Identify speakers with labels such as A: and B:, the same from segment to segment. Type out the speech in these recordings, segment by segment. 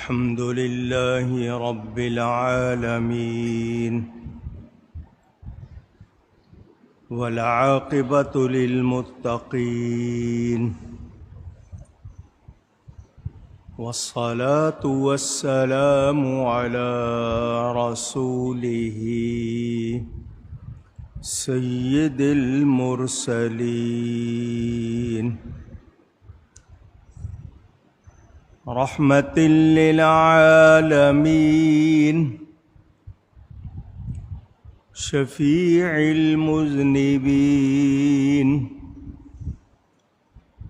A: الحمد لله رب العالمين والعاقبة للمتقين والصلاة والسلام على رسوله سيد المرسلين رحمة للعالمين شفيع المذنبين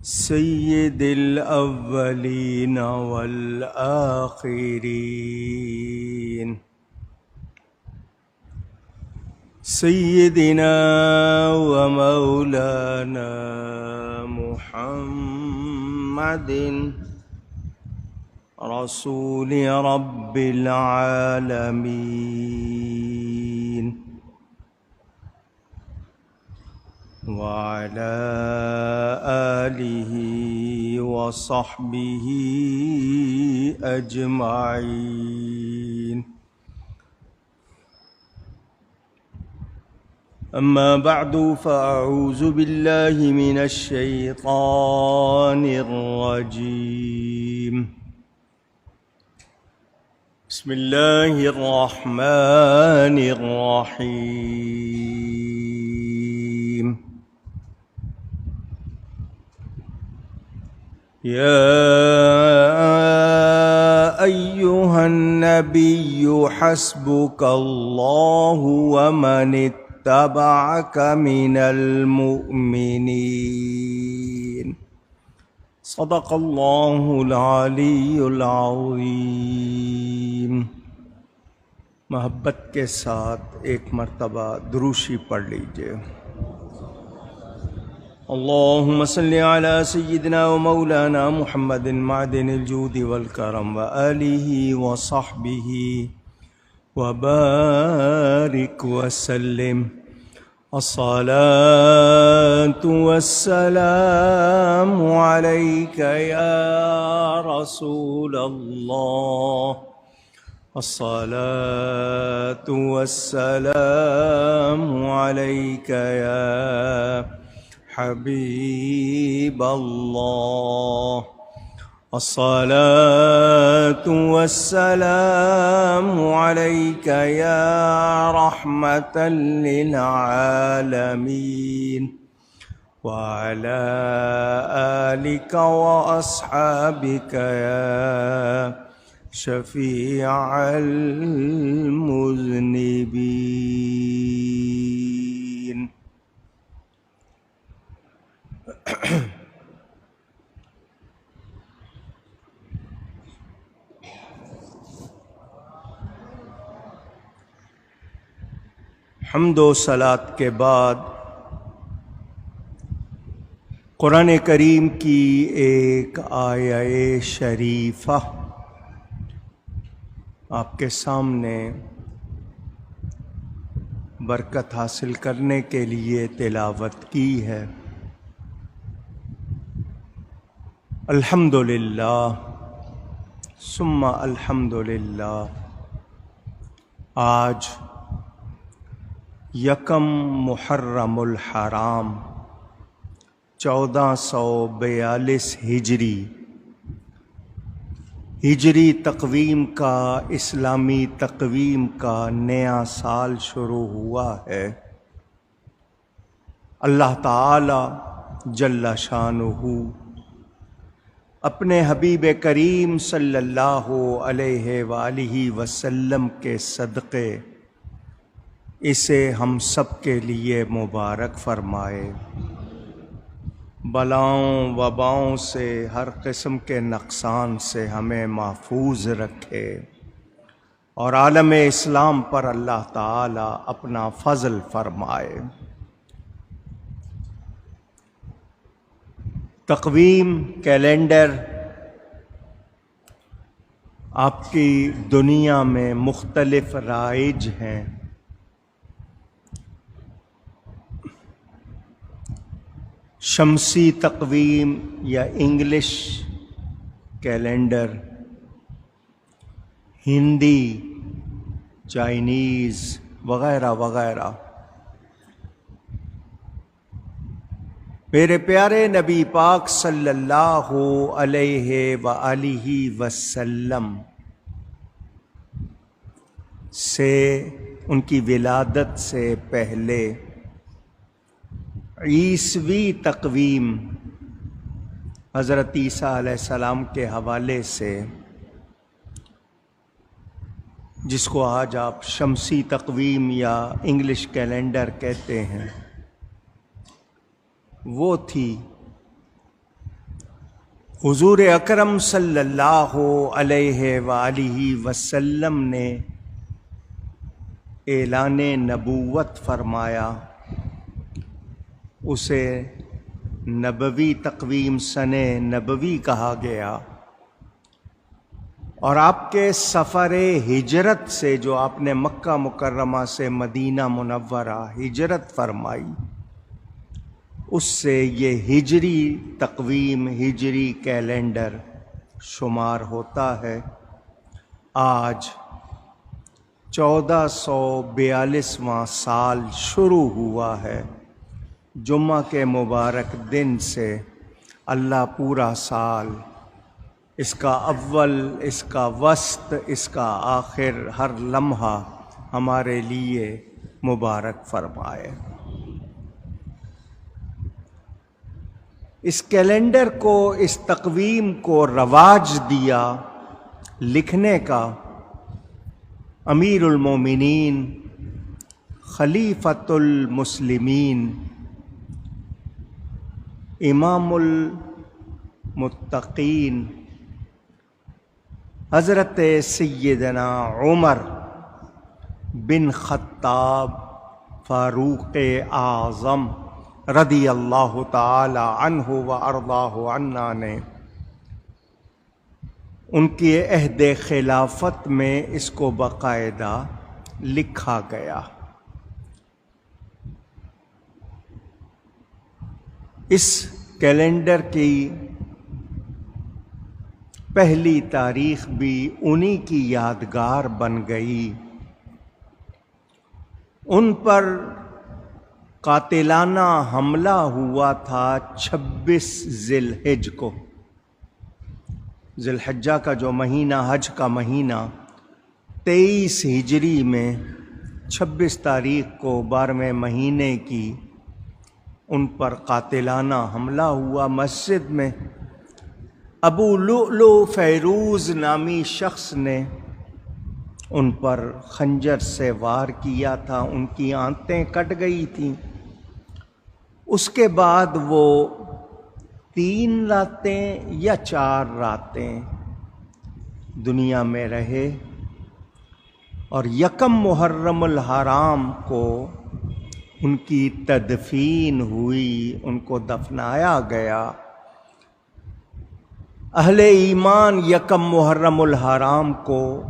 A: سيد الأولين والآخرين سيدنا ومولانا محمد رسول رب العالمين وعلى آله وصحبه أجمعين. أما بعد فأعوذ بالله من الشيطان الرجيم. بسم الله الرحمن الرحيم. يا أيها النبي حسبك الله ومن اتبعك من المؤمنين. صدق اللہ العلی العظیم. محبت کے ساتھ ایک مرتبہ دروشی پڑھ لیجئے. اللہم صلی علی سیدنا و مولانا محمد معدن الجود والکرم وآلہ وصحبہ وبارک وسلم. الصلاة والسلام عليك يا رسول الله. الصلاة والسلام عليك يا حبيب الله. الصلاة والسلام عليك يا رحمة للعالمين وعلى آلك وأصحابك يا شفيع المذنبين. حمد و صلاۃ کے بعد قرآن کریم کی ایک آیہ شریفہ آپ کے سامنے برکت حاصل کرنے کے لیے تلاوت کی ہے. الحمدللہ ثم الحمدللہ. آج یکم محرم الحرام 1442 ہجری تقویم کا، اسلامی تقویم کا نیا سال شروع ہوا ہے. اللہ تعالی جل شانہ اپنے حبیب کریم صلی اللہ علیہ وآلہ وسلم کے صدقے اسے ہم سب کے لیے مبارک فرمائے. بلاؤں وباؤں سے، ہر قسم کے نقصان سے ہمیں محفوظ رکھے اور عالم اسلام پر اللہ تعالی اپنا فضل فرمائے. تقویم، کیلنڈر آپ کی دنیا میں مختلف رائج ہیں. شمسی تقویم یا انگلش کیلنڈر ہندی، چائنیز وغیرہ وغیرہ۔ میرے پیارے نبی پاک صلی اللہ علیہ وآلہ وسلم سے، ان کی ولادت سے پہلے عیسوی تقویم حضرت عیسیٰ علیہ السلام کے حوالے سے، جس کو آج آپ شمسی تقویم یا انگلش کیلنڈر کہتے ہیں، وہ تھی حضور اکرم صلی اللہ علیہ وآلہ وسلم نے اعلان نبوت فرمایا، اسے نبوی تقویم سنِ نبوی کہا گیا، اور آپ کے سفر ہجرت سے، جو آپ نے مکہ مکرمہ سے مدینہ منورہ ہجرت فرمائی، اس سے یہ ہجری تقویم، ہجری کیلنڈر شمار ہوتا ہے۔ آج 1442واں سال شروع ہوا ہے۔ جمعہ کے مبارک دن سے اللہ پورا سال، اس کا اول، اس کا وسط، اس کا آخر، ہر لمحہ ہمارے لیے مبارک فرمائے۔ اس کیلنڈر کو، اس تقویم کو رواج دیا لکھنے کا امیر المومنین، خلیفۃ المسلمین، امام المتقین حضرت سیدنا عمر بن خطاب فاروق اعظم رضی اللہ تعالی عنہ و ارضاہ عنا نے، ان کی عہد خلافت میں اس کو باقاعدہ لکھا گیا۔ اس کیلنڈر کی پہلی تاریخ بھی انہی کی یادگار بن گئی۔ ان پر قاتلانہ حملہ ہوا تھا 26 ذی الحجہ کو، ذی الحجہ کا جو مہینہ، حج کا مہینہ، 23 ہجری میں 26 تاریخ کو 12ویں مہینے کی ان پر قاتلانہ حملہ ہوا۔ مسجد میں ابو لؤلؤ فیروز نامی شخص نے ان پر خنجر سے وار کیا تھا، ان کی آنتیں کٹ گئی تھیں۔ اس کے بعد وہ 3 راتیں یا 4 راتیں دنیا میں رہے، اور 1 محرم الحرام کو ان کی تدفین ہوئی، ان کو دفنایا گیا۔ اہل ایمان 1 محرم الحرام کو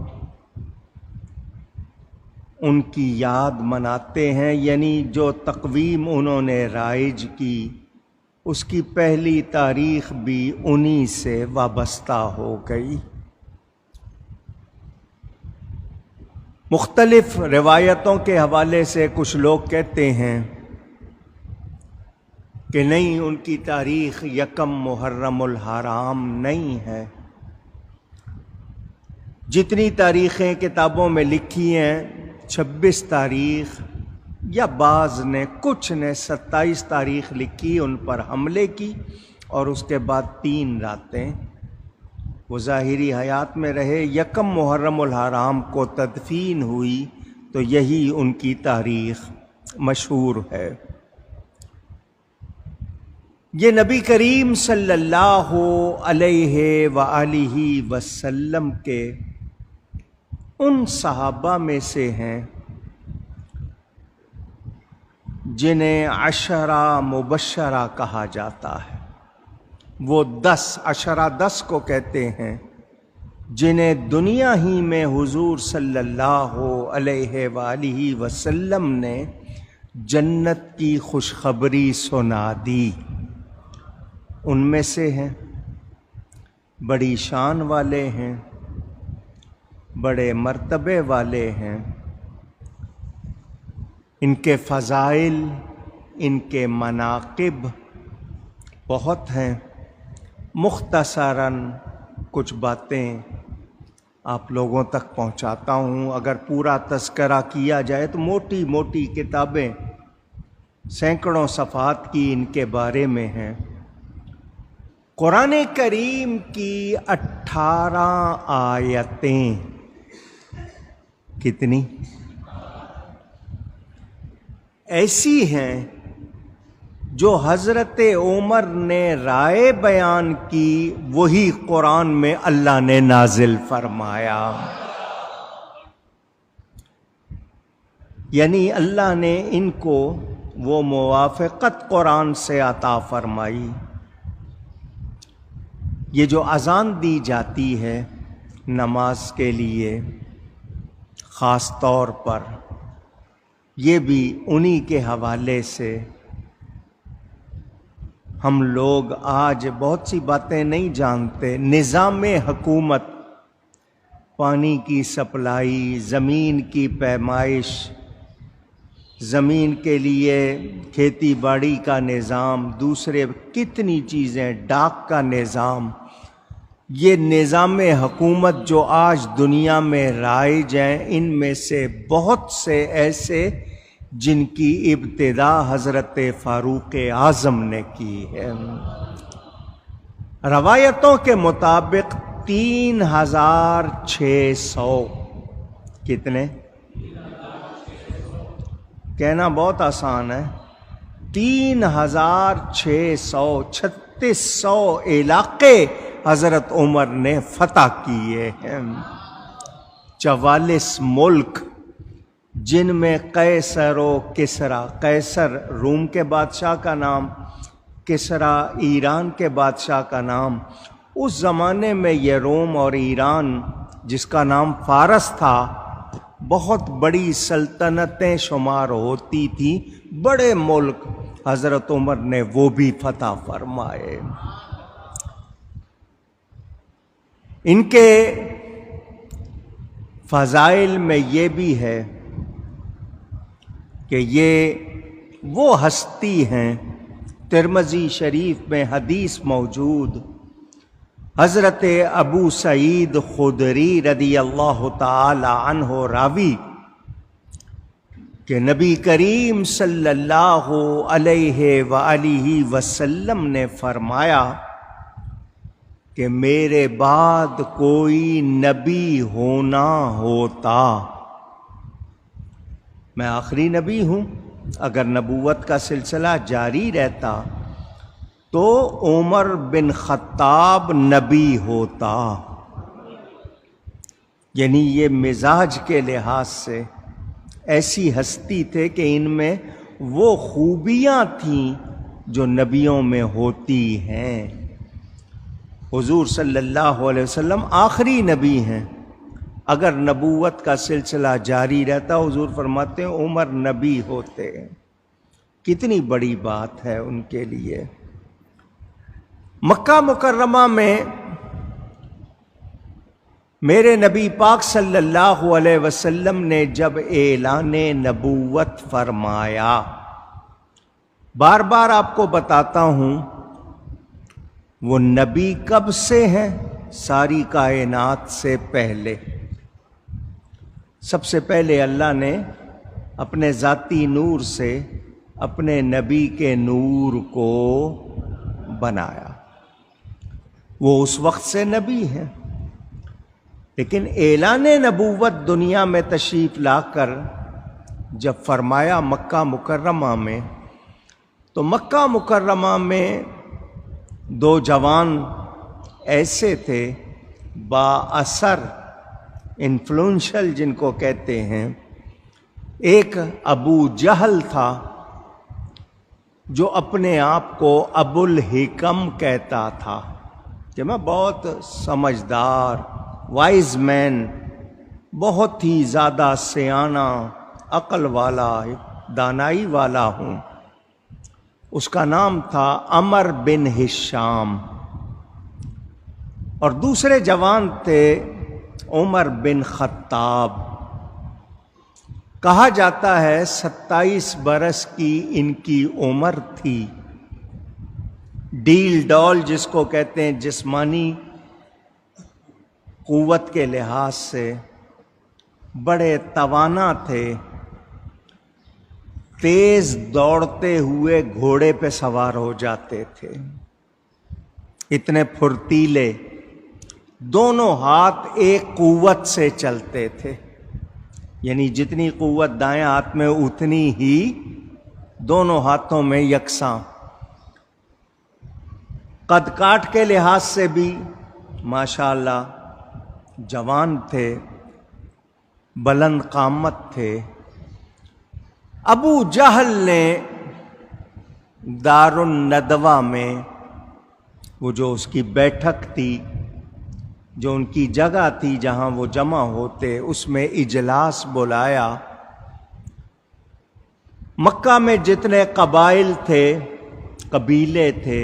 A: ان کی یاد مناتے ہیں، یعنی جو تقویم انہوں نے رائج کی، اس کی پہلی تاریخ بھی انہی سے وابستہ ہو گئی۔ مختلف روایتوں کے حوالے سے کچھ لوگ کہتے ہیں کہ نہیں، ان کی تاریخ 1 محرم الحرام نہیں ہے۔ جتنی تاریخیں کتابوں میں لکھی ہیں، 26 تاریخ، یا بعض نے، کچھ نے 27 تاریخ لکھی ان پر حملے کی، اور اس کے بعد 3 راتیں وہ ظاہری حیات میں رہے۔ 1 محرم الحرام کو تدفین ہوئی، تو یہی ان کی تاریخ مشہور ہے۔ یہ نبی کریم صلی اللہ علیہ وآلہ وسلم کے ان صحابہ میں سے ہیں جنہیں 10 مبشرہ کہا جاتا ہے۔ وہ 10 کو کہتے ہیں جنہیں دنیا ہی میں حضور صلی اللہ علیہ وآلہ وسلم نے جنت کی خوشخبری سنا دی۔ ان میں سے ہیں، بڑی شان والے ہیں، بڑے مرتبے والے ہیں، ان کے فضائل، ان کے مناقب بہت ہیں۔ مختصراً کچھ باتیں آپ لوگوں تک پہنچاتا ہوں۔ اگر پورا تذکرہ کیا جائے تو موٹی موٹی کتابیں سینکڑوں صفحات کی ان کے بارے میں ہیں۔ قرآن کریم کی 18 آیتیں، کتنی ایسی ہیں جو حضرت عمر نے رائے بیان کی، وہی قرآن میں اللہ نے نازل فرمایا۔ یعنی اللہ نے ان کو وہ موافقت قرآن سے عطا فرمائی۔ یہ جو اذان دی جاتی ہے نماز کے لیے خاص طور پر، یہ بھی انہی کے حوالے سے۔ ہم لوگ آج بہت سی باتیں نہیں جانتے۔ نظام حکومت، پانی کی سپلائی، زمین کی پیمائش، زمین کے لیے کھیتی باڑی کا نظام، دوسرے کتنی چیزیں، ڈاک کا نظام، یہ نظام حکومت جو آج دنیا میں رائج ہیں، ان میں سے بہت سے ایسے جن کی ابتدا حضرت فاروق اعظم نے کی ہے۔ روایتوں کے مطابق 3600، کتنے؟ کہنا بہت آسان ہے، 3600، 3600 علاقے حضرت عمر نے فتح کیے ہیں۔ 44 ملک، جن میں قیصر و کسریٰ، قیصر روم کے بادشاہ کا نام، کسریٰ ایران کے بادشاہ کا نام۔ اس زمانے میں یہ روم اور ایران، جس کا نام فارس تھا، بہت بڑی سلطنتیں شمار ہوتی تھیں، بڑے ملک حضرت عمر نے وہ بھی فتح فرمائے۔ ان کے فضائل میں یہ بھی ہے کہ یہ وہ ہستی ہیں، ترمذی شریف میں حدیث موجود، حضرت ابو سعید خدری رضی اللہ تعالی عنہ راوی، کہ نبی کریم صلی اللہ علیہ وآلہ وسلم نے فرمایا کہ میرے بعد کوئی نبی ہونا ہوتا، میں آخری نبی ہوں، اگر نبوت کا سلسلہ جاری رہتا تو عمر بن خطاب نبی ہوتا۔ یعنی یہ مزاج کے لحاظ سے ایسی ہستی تھے کہ ان میں وہ خوبیاں تھیں جو نبیوں میں ہوتی ہیں۔ حضور صلی اللہ علیہ وسلم آخری نبی ہیں، اگر نبوت کا سلسلہ جاری رہتا حضور فرماتے ہیں عمر نبی ہوتے۔ کتنی بڑی بات ہے ان کے لیے۔ مکہ مکرمہ میں میرے نبی پاک صلی اللہ علیہ وسلم نے جب اعلان نبوت فرمایا، بار بار آپ کو بتاتا ہوں، وہ نبی کب سے ہیں؟ ساری کائنات سے پہلے۔ سب سے پہلے اللہ نے اپنے ذاتی نور سے اپنے نبی کے نور کو بنایا، وہ اس وقت سے نبی ہیں۔ لیکن اعلان نبوت دنیا میں تشریف لا کر جب فرمایا مکہ مکرمہ میں، تو مکہ مکرمہ میں دو جوان ایسے تھے با اثر، انفلوئنشل جن کو کہتے ہیں۔ ایک ابو جہل تھا جو اپنے آپ کو ابو الحکم کہتا تھا، کہ میں بہت سمجھدار، وائز مین، بہت ہی زیادہ سیانہ، عقل والا، دانائی والا ہوں۔ اس کا نام تھا عمر بن ہشام۔ اور دوسرے جوان تھے عمر بن خطاب، کہا جاتا ہے 27 برس کی ان کی عمر تھی۔ ڈیل ڈول جس کو کہتے ہیں، جسمانی قوت کے لحاظ سے بڑے توانا تھے، تیز دوڑتے ہوئے گھوڑے پہ سوار ہو جاتے تھے، اتنے پھرتیلے، دونوں ہاتھ ایک قوت سے چلتے تھے، یعنی جتنی قوت دائیں ہاتھ میں اتنی ہی دونوں ہاتھوں میں یکساں۔ قد کاٹ کے لحاظ سے بھی ماشاءاللہ جوان تھے، بلند قامت تھے۔ ابو جہل نے دار الندوہ میں، وہ جو اس کی بیٹھک تھی، جو ان کی جگہ تھی جہاں وہ جمع ہوتے، اس میں اجلاس بلایا۔ مکہ میں جتنے قبائل تھے، قبیلے تھے،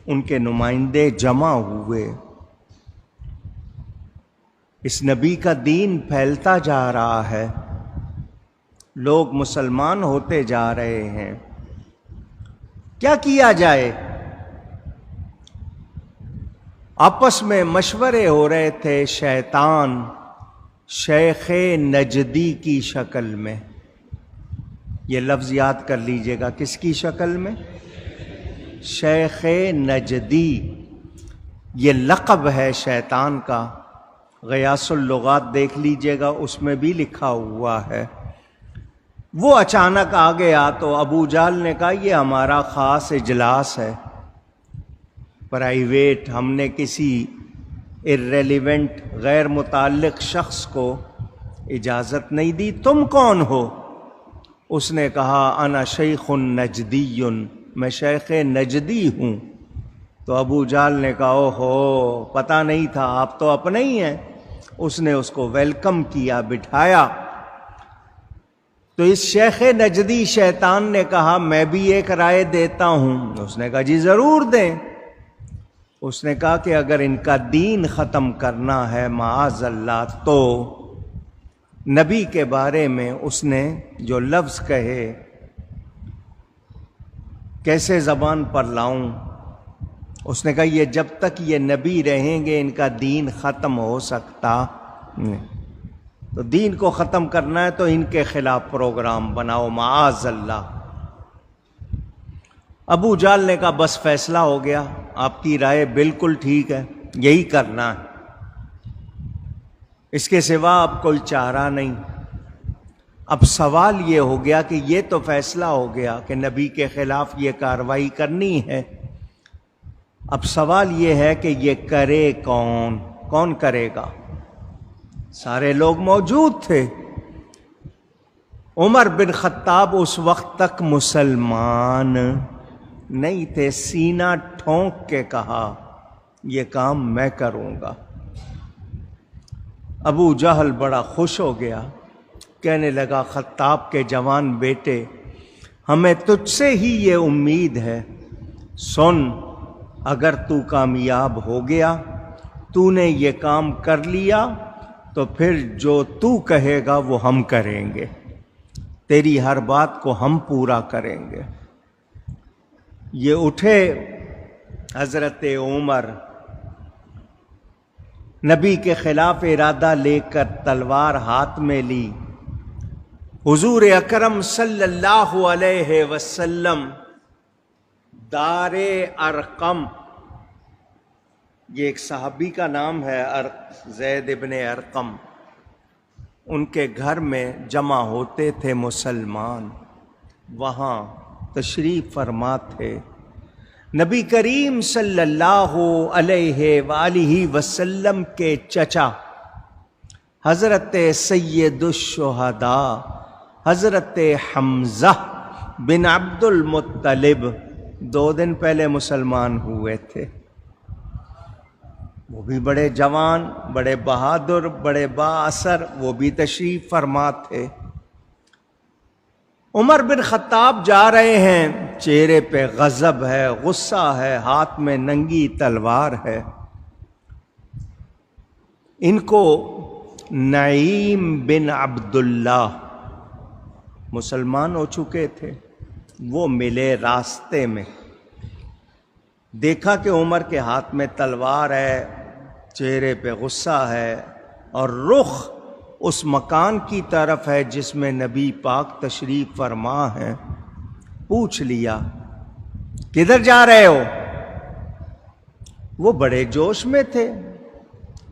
A: ان کے نمائندے جمع ہوئے۔ اس نبی کا دین پھیلتا جا رہا ہے، لوگ مسلمان ہوتے جا رہے ہیں، کیا کیا جائے؟ آپس میں مشورے ہو رہے تھے۔ شیطان شیخ نجدی کی شکل میں، یہ لفظ یاد کر لیجئے گا، کس کی شکل میں؟ شیخ نجدی، یہ لقب ہے شیطان کا۔ غیاث اللغات دیکھ لیجئے گا، اس میں بھی لکھا ہوا ہے۔ وہ اچانک آ گیا تو ابو جہل نے کہا یہ ہمارا خاص اجلاس ہے، پرائیویٹ، ہم نے کسی irrelevant غیر متعلق شخص کو اجازت نہیں دی، تم کون ہو؟ اس نے کہا انا شیخ نجدی، میں شیخ نجدی ہوں۔ تو ابو جہل نے کہا اوہو، پتہ نہیں تھا، آپ تو اپنے ہی ہیں۔ اس نے اس کو ویلکم کیا، بٹھایا۔ تو اس شیخ نجدی شیطان نے کہا میں بھی ایک رائے دیتا ہوں۔ اس نے کہا جی ضرور دیں۔ اس نے کہا کہ اگر ان کا دین ختم کرنا ہے معاذ اللہ، تو نبی کے بارے میں اس نے جو لفظ کہے کیسے زبان پر لاؤں؟ اس نے کہا یہ جب تک یہ نبی رہیں گے ان کا دین ختم ہو سکتا نہیں۔ تو دین کو ختم کرنا ہے تو ان کے خلاف پروگرام بناؤ، معاذ اللہ۔ ابو جہل نے کہا بس فیصلہ ہو گیا، آپ کی رائے بالکل ٹھیک ہے، یہی کرنا ہے، اس کے سوا اب کوئی چارہ نہیں۔ اب سوال یہ ہو گیا کہ یہ تو فیصلہ ہو گیا کہ نبی کے خلاف یہ کارروائی کرنی ہے، اب سوال یہ ہے کہ یہ کرے کون؟ کون کرے گا؟ سارے لوگ موجود تھے۔ عمر بن خطاب اس وقت تک مسلمان نہیں تھے، سینہ ٹھونک کے کہا یہ کام میں کروں گا۔ ابو جہل بڑا خوش ہو گیا، کہنے لگا خطاب کے جوان بیٹے، ہمیں تجھ سے ہی یہ امید ہے، سن، اگر تو کامیاب ہو گیا، تو نے یہ کام کر لیا، تو پھر جو تو کہے گا وہ ہم کریں گے، تیری ہر بات کو ہم پورا کریں گے۔ یہ اٹھے حضرت عمر، نبی کے خلاف ارادہ لے کر تلوار ہاتھ میں لی۔ حضور اکرم صلی اللہ علیہ وسلم دار ارقم، یہ ایک صحابی کا نام ہے، زید ابن ارقم، ان کے گھر میں جمع ہوتے تھے مسلمان، وہاں تشریف فرما تھے۔ نبی کریم صلی اللہ علیہ وآلہ وسلم کے چچا حضرت سید الشہداء حضرت حمزہ بن عبد المطلب 2 دن پہلے مسلمان ہوئے تھے، وہ بھی بڑے جوان، بڑے بہادر، بڑے با اثر، وہ بھی تشریف فرما تھے۔ عمر بن خطاب جا رہے ہیں، چہرے پہ غضب ہے، غصہ ہے، ہاتھ میں ننگی تلوار ہے۔ ان کو نعیم بن عبداللہ مسلمان ہو چکے تھے، وہ ملے راستے میں، دیکھا کہ عمر کے ہاتھ میں تلوار ہے، چہرے پہ غصہ ہے، اور رخ اس مکان کی طرف ہے جس میں نبی پاک تشریف فرما ہے۔ پوچھ لیا کدھر جا رہے ہو؟ وہ بڑے جوش میں تھے،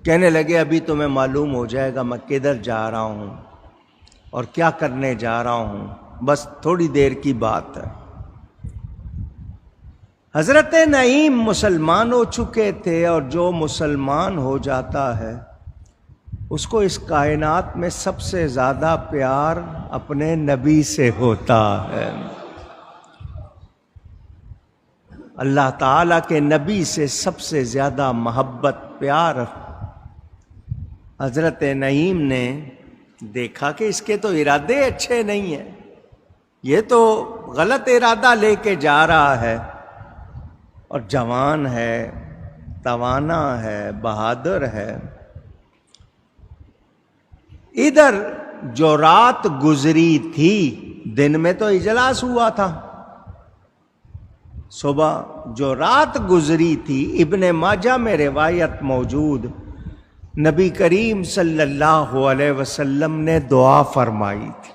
A: کہنے لگے ابھی تمہیں معلوم ہو جائے گا میں کدھر جا رہا ہوں اور کیا کرنے جا رہا ہوں، بس تھوڑی دیر کی بات ہے۔ حضرت نعیم مسلمان ہو چکے تھے، اور جو مسلمان ہو جاتا ہے اس کو اس کائنات میں سب سے زیادہ پیار اپنے نبی سے ہوتا ہے۔ اللہ تعالیٰ کے نبی سے سب سے زیادہ محبت پیار حضرت نعیم نے دیکھا کہ اس کے تو ارادے اچھے نہیں ہیں، یہ تو غلط ارادہ لے کے جا رہا ہے، اور جوان ہے، توانا ہے، بہادر ہے۔ ادھر جو رات گزری تھی، دن میں تو اجلاس ہوا تھا، صبح جو رات گزری تھی، ابن ماجہ میں روایت موجود، نبی کریم صلی اللہ علیہ وسلم نے دعا فرمائی تھی۔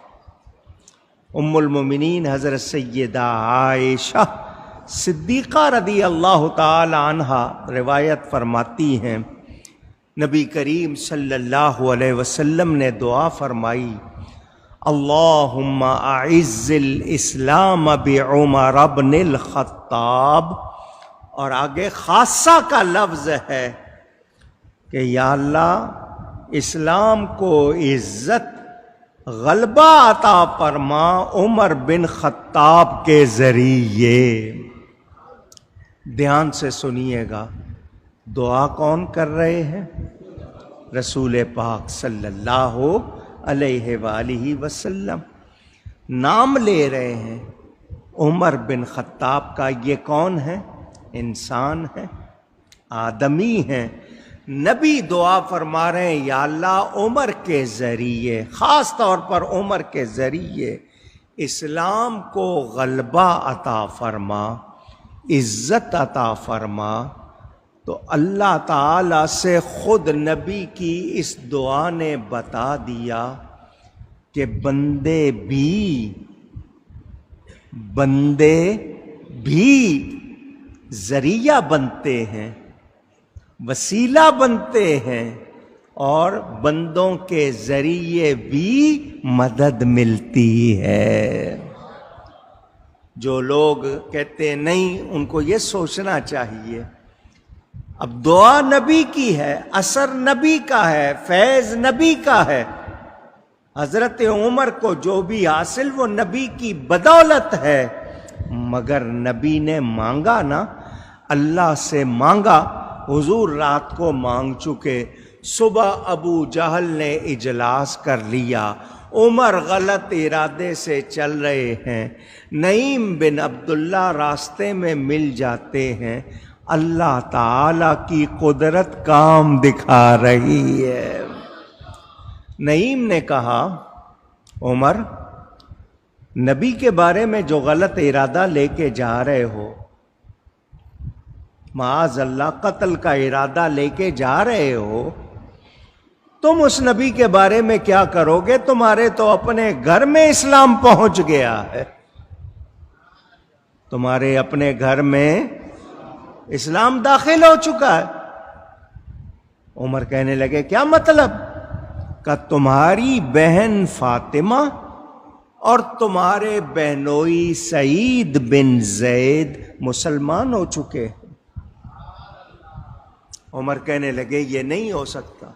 A: ام المومنین حضرت سیدہ عائشہ صدیقہ رضی اللہ تعالی عنہا روایت فرماتی ہیں، نبی کریم صلی اللہ علیہ وسلم نے دعا فرمائی، اللہم اعز الاسلام بعمر بن الخطاب، اور آگے خاصہ کا لفظ ہے کہ یا اللہ اسلام کو عزت غلبہ عطا فرما عمر بن خطاب کے ذریعے۔ دھیان سے سنیے گا، دعا کون کر رہے ہیں؟ رسول پاک صلی اللہ علیہ وآلہ وسلم نام لے رہے ہیں عمر بن خطاب کا۔ یہ کون ہے؟ انسان ہے، آدمی ہے۔ نبی دعا فرما رہے ہیں یا اللہ عمر کے ذریعے، خاص طور پر عمر کے ذریعے اسلام کو غلبہ عطا فرما، عزت عطا فرما۔ تو اللہ تعالی سے خود نبی کی اس دعا نے بتا دیا کہ بندے بھی ذریعہ بنتے ہیں، وسیلہ بنتے ہیں، اور بندوں کے ذریعے بھی مدد ملتی ہے۔ جو لوگ کہتے نہیں، ان کو یہ سوچنا چاہیے اب دعا نبی کی ہے، اثر نبی کا ہے، فیض نبی کا ہے۔ حضرت عمر کو جو بھی حاصل وہ نبی کی بدولت ہے، مگر نبی نے مانگا نا، اللہ سے مانگا۔ حضور رات کو مانگ چکے، صبح ابو جہل نے اجلاس کر لیا، عمر غلط ارادے سے چل رہے ہیں، نعیم بن عبداللہ راستے میں مل جاتے ہیں، اللہ تعالی کی قدرت کام دکھا رہی ہے۔ نعیم نے کہا عمر، نبی کے بارے میں جو غلط ارادہ لے کے جا رہے ہو، معاذ اللہ قتل کا ارادہ لے کے جا رہے ہو، تم اس نبی کے بارے میں کیا کرو گے؟ تمہارے تو اپنے گھر میں اسلام پہنچ گیا ہے، تمہارے اپنے گھر میں اسلام داخل ہو چکا ہے۔ عمر کہنے لگے کیا مطلب؟ کہ تمہاری بہن فاطمہ اور تمہارے بہنوئی سعید بن زید مسلمان ہو چکے ہیں۔ عمر کہنے لگے یہ نہیں ہو سکتا،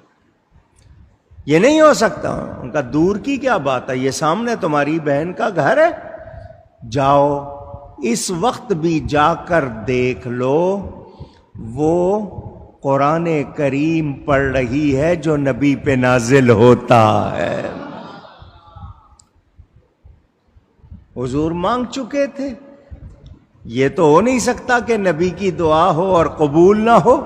A: یہ نہیں ہو سکتا۔ ان کا دور کی کیا بات ہے، یہ سامنے تمہاری بہن کا گھر ہے، جاؤ اس وقت بھی جا کر دیکھ لو، وہ قرآن کریم پڑھ رہی ہے جو نبی پہ نازل ہوتا ہے۔ حضور مانگ چکے تھے، یہ تو ہو نہیں سکتا کہ نبی کی دعا ہو اور قبول نہ ہو۔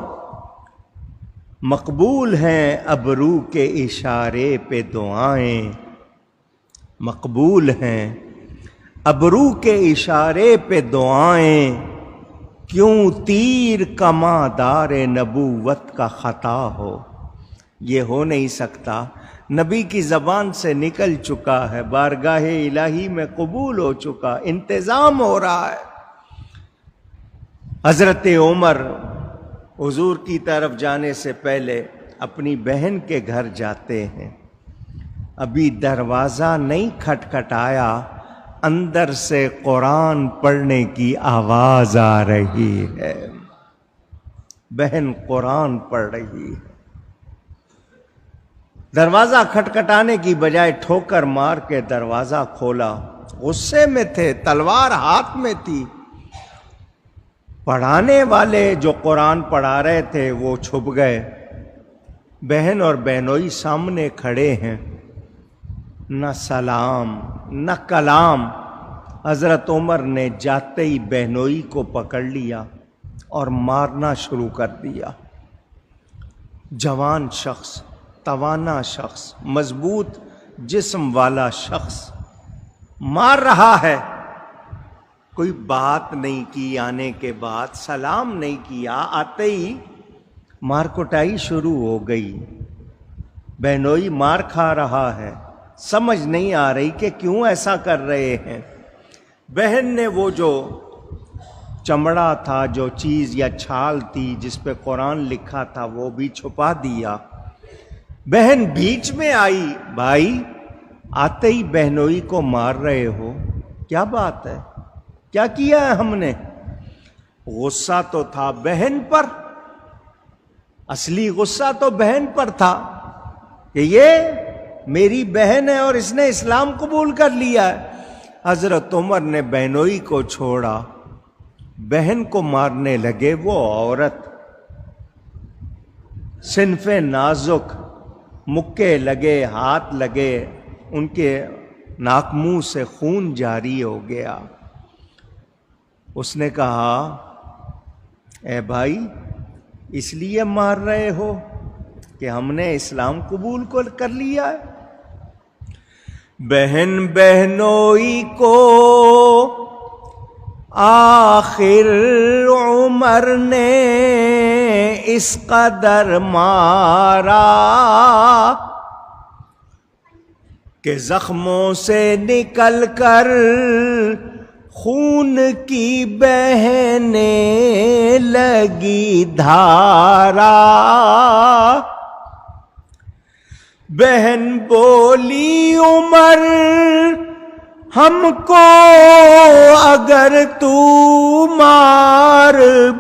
A: مقبول ہیں ابرو کے اشارے پہ دعائیں، مقبول ہیں ابرو کے اشارے پہ دعائیں، کیوں تیر کماں-دار نبوت کا خطا ہو۔ یہ ہو نہیں سکتا، نبی کی زبان سے نکل چکا ہے، بارگاہ الہی میں قبول ہو چکا، انتظام ہو رہا ہے۔ حضرت عمر حضور کی طرف جانے سے پہلے اپنی بہن کے گھر جاتے ہیں، ابھی دروازہ نہیں کھٹکھٹایا، اندر سے قرآن پڑھنے کی آواز آ رہی ہے، بہن قرآن پڑھ رہی ہے۔ دروازہ کھٹکھٹانے کی بجائے ٹھوکر مار کے دروازہ کھولا، غصے میں تھے، تلوار ہاتھ میں تھی۔ پڑھانے والے جو قرآن پڑھا رہے تھے وہ چھپ گئے، بہن اور بہنوئی سامنے کھڑے ہیں، نہ سلام نہ کلام۔ حضرت عمر نے جاتے ہی بہنوئی کو پکڑ لیا اور مارنا شروع کر دیا۔ جوان شخص، توانا شخص، مضبوط جسم والا شخص مار رہا ہے، کوئی بات نہیں کی، آنے کے بعد سلام نہیں کیا، آتے ہی مار کٹائی شروع ہو گئی۔ بہنوئی مار کھا رہا ہے، سمجھ نہیں آ رہی کہ کیوں ایسا کر رہے ہیں۔ بہن نے وہ جو چمڑا تھا، جو چیز یا چھال تھی جس پہ قرآن لکھا تھا، وہ بھی چھپا دیا۔ بہن بیچ میں آئی، بھائی آتے ہی بہنوئی کو مار رہے ہو، کیا بات ہے، کیا کیا ہے ہم نے؟ غصہ تو تھا بہن پر، اصلی غصہ تو بہن پر تھا کہ یہ میری بہن ہے اور اس نے اسلام قبول کر لیا ہے۔ حضرت عمر نے بہنوئی کو چھوڑا، بہن کو مارنے لگے۔ وہ عورت صنف نازک، مکے لگے، ہاتھ لگے، ان کے ناک منہ سے خون جاری ہو گیا۔ اس نے کہا، اے بھائی اس لیے مار رہے ہو کہ ہم نے اسلام قبول کر لیا ہے؟ بہن بہنوئی کو آخر عمر نے اس قدر مارا کہ زخموں سے نکل کر خون کی بہنے لگی دھارا۔ بہن بولی، عمر ہم کو اگر تو مار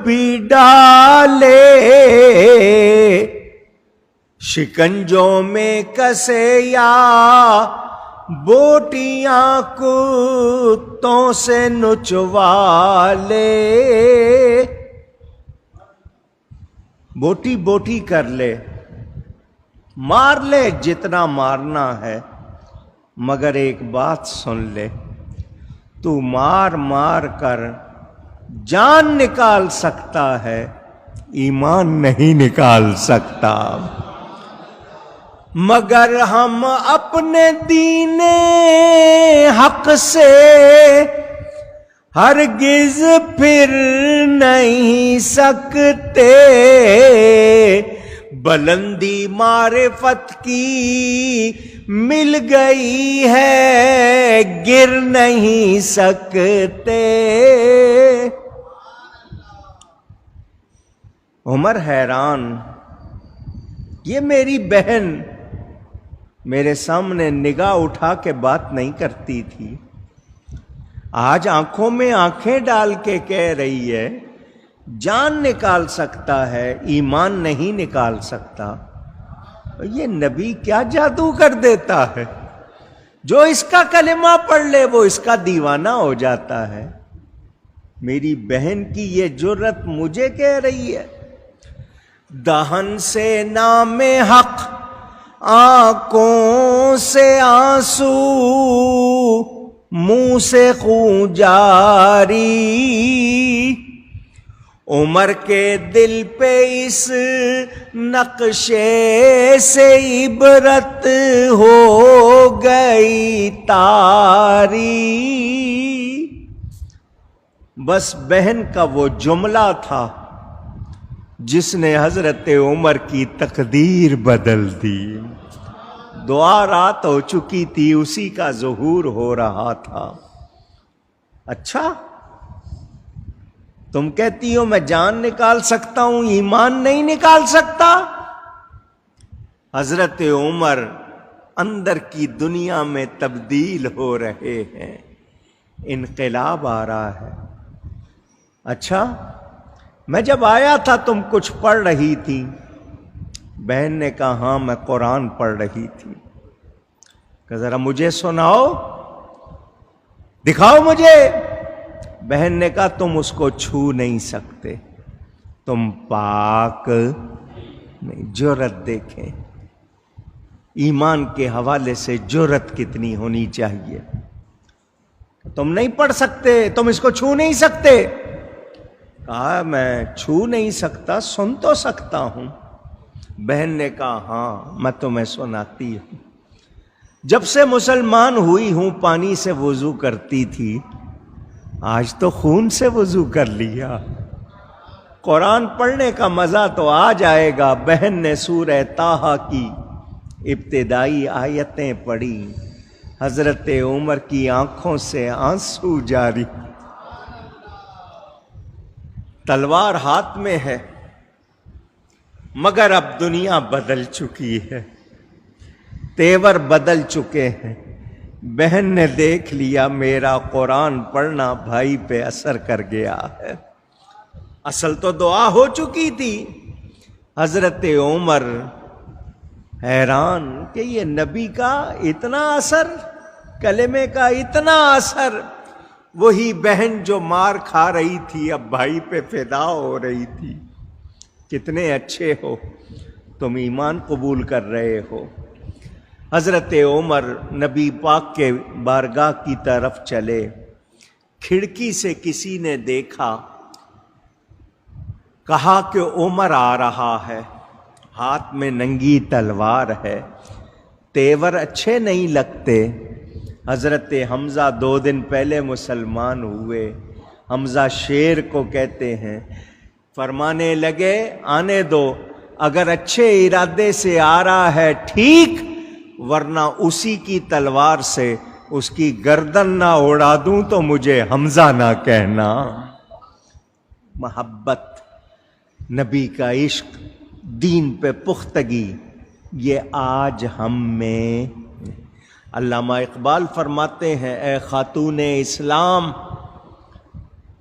A: بھی ڈالے، شکنجوں میں کسے یا بوٹیاں کتوں سے نچوا لے، بوٹی بوٹی کر لے، مار لے جتنا مارنا ہے، مگر ایک بات سن لے، تو مار مار کر جان نکال سکتا ہے، ایمان نہیں نکال سکتا۔ مگر ہم اپنے دین حق سے ہرگز پھر نہیں سکتے، بلندی معرفت کی مل گئی ہے، گر نہیں سکتے۔ عمر حیران، یہ میری بہن میرے سامنے نگاہ اٹھا کے بات نہیں کرتی تھی، آج آنکھوں میں آنکھیں ڈال کے کہہ رہی ہے جان نکال سکتا ہے، ایمان نہیں نکال سکتا۔ یہ نبی کیا جادو کر دیتا ہے، جو اس کا کلمہ پڑھ لے وہ اس کا دیوانہ ہو جاتا ہے۔ میری بہن کی یہ جرت مجھے کہہ رہی ہے، دہن سے نام حق، آنکھوں سے آنسو، منہ سے خون جاری، عمر کے دل پہ اس نقشے سے عبرت ہو گئی تاری. بس بہن کا وہ جملہ تھا جس نے حضرت عمر کی تقدیر بدل دی. دعا رات ہو چکی تھی، اسی کا ظہور ہو رہا تھا. اچھا تم کہتی ہو میں جان نکال سکتا ہوں، ایمان نہیں نکال سکتا؟ حضرت عمر اندر کی دنیا میں تبدیل ہو رہے ہیں، انقلاب آ رہا ہے. اچھا میں جب آیا تھا تم کچھ پڑھ رہی تھی. بہن نے کہا ہاں میں قرآن پڑھ رہی تھی. کہ ذرا مجھے سناؤ، دکھاؤ مجھے. بہن نے کہا تم اس کو چھو نہیں سکتے، تم پاک نہیں. جرأت دیکھیں، ایمان کے حوالے سے جرأت کتنی ہونی چاہیے. تم نہیں پڑھ سکتے، تم اس کو چھو نہیں سکتے. کہا میں چھو نہیں سکتا، سن تو سکتا ہوں. بہن نے کہا ہاں میں تمہیں سناتی ہوں. جب سے مسلمان ہوئی ہوں پانی سے وضو کرتی تھی، آج تو خون سے وضو کر لیا. قرآن پڑھنے کا مزہ تو آ جائے گا. بہن نے سورہ طٰہٰ کی ابتدائی آیتیں پڑھی. حضرت عمر کی آنکھوں سے آنسو جاری. تلوار ہاتھ میں ہے مگر اب دنیا بدل چکی ہے، تیور بدل چکے ہیں. بہن نے دیکھ لیا میرا قرآن پڑھنا بھائی پہ اثر کر گیا ہے. اصل تو دعا ہو چکی تھی. حضرت عمر حیران کہ یہ نبی کا اتنا اثر، کلمے کا اتنا اثر. وہی بہن جو مار کھا رہی تھی اب بھائی پہ فدا ہو رہی تھی. کتنے اچھے ہو، تم ایمان قبول کر رہے ہو. حضرت عمر نبی پاک کے بارگاہ کی طرف چلے. کھڑکی سے کسی نے دیکھا، کہا کہ عمر آ رہا ہے، ہاتھ میں ننگی تلوار ہے. تیور اچھے نہیں لگتے. حضرت حمزہ 2 دن پہلے مسلمان ہوئے. حمزہ شیر کو کہتے ہیں. فرمانے لگے آنے دو، اگر اچھے ارادے سے آ رہا ہے ٹھیک، ورنہ اسی کی تلوار سے اس کی گردن نہ اڑا دوں تو مجھے حمزہ نہ کہنا. محبت، نبی کا عشق، دین پہ پختگی، یہ آج ہم میں. علامہ اقبال فرماتے ہیں اے خاتون اسلام،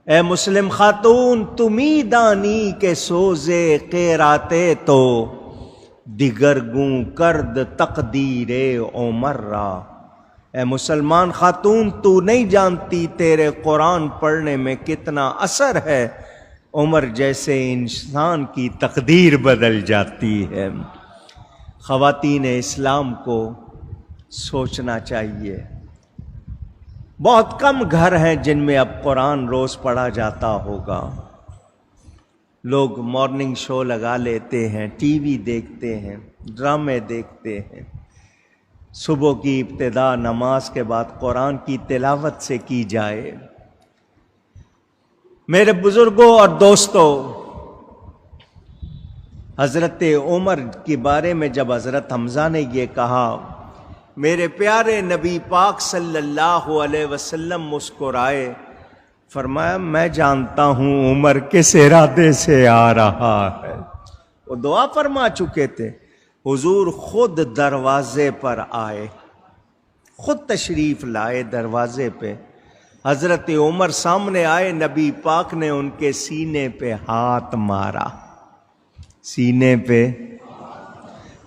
A: اے مسلم خاتون، تمی دانی کے سوزے قیراتے تو دیگر گوں کرد تقدیر عمر را. اے مسلمان خاتون، تو نہیں جانتی تیرے قرآن پڑھنے میں کتنا اثر ہے. عمر جیسے انسان کی تقدیر بدل جاتی ہے. خواتین اسلام کو سوچنا چاہیے. بہت کم گھر ہیں جن میں اب قرآن روز پڑھا جاتا ہوگا. لوگ مارننگ شو لگا لیتے ہیں، ٹی وی دیکھتے ہیں، ڈرامے دیکھتے ہیں. صبح کی ابتدا نماز کے بعد قرآن کی تلاوت سے کی جائے. میرے بزرگوں اور دوستوں، حضرت عمر کے بارے میں جب حضرت حمزہ نے یہ کہا، میرے پیارے نبی پاک صلی اللہ علیہ وسلم مسکرائے. فرمایا میں جانتا ہوں عمر کس ارادے سے آ رہا ہے. وہ دعا فرما چکے تھے. حضور خود دروازے پر آئے، خود تشریف لائے دروازے پہ. حضرت عمر سامنے آئے، نبی پاک نے ان کے سینے پہ ہاتھ مارا. سینے پہ،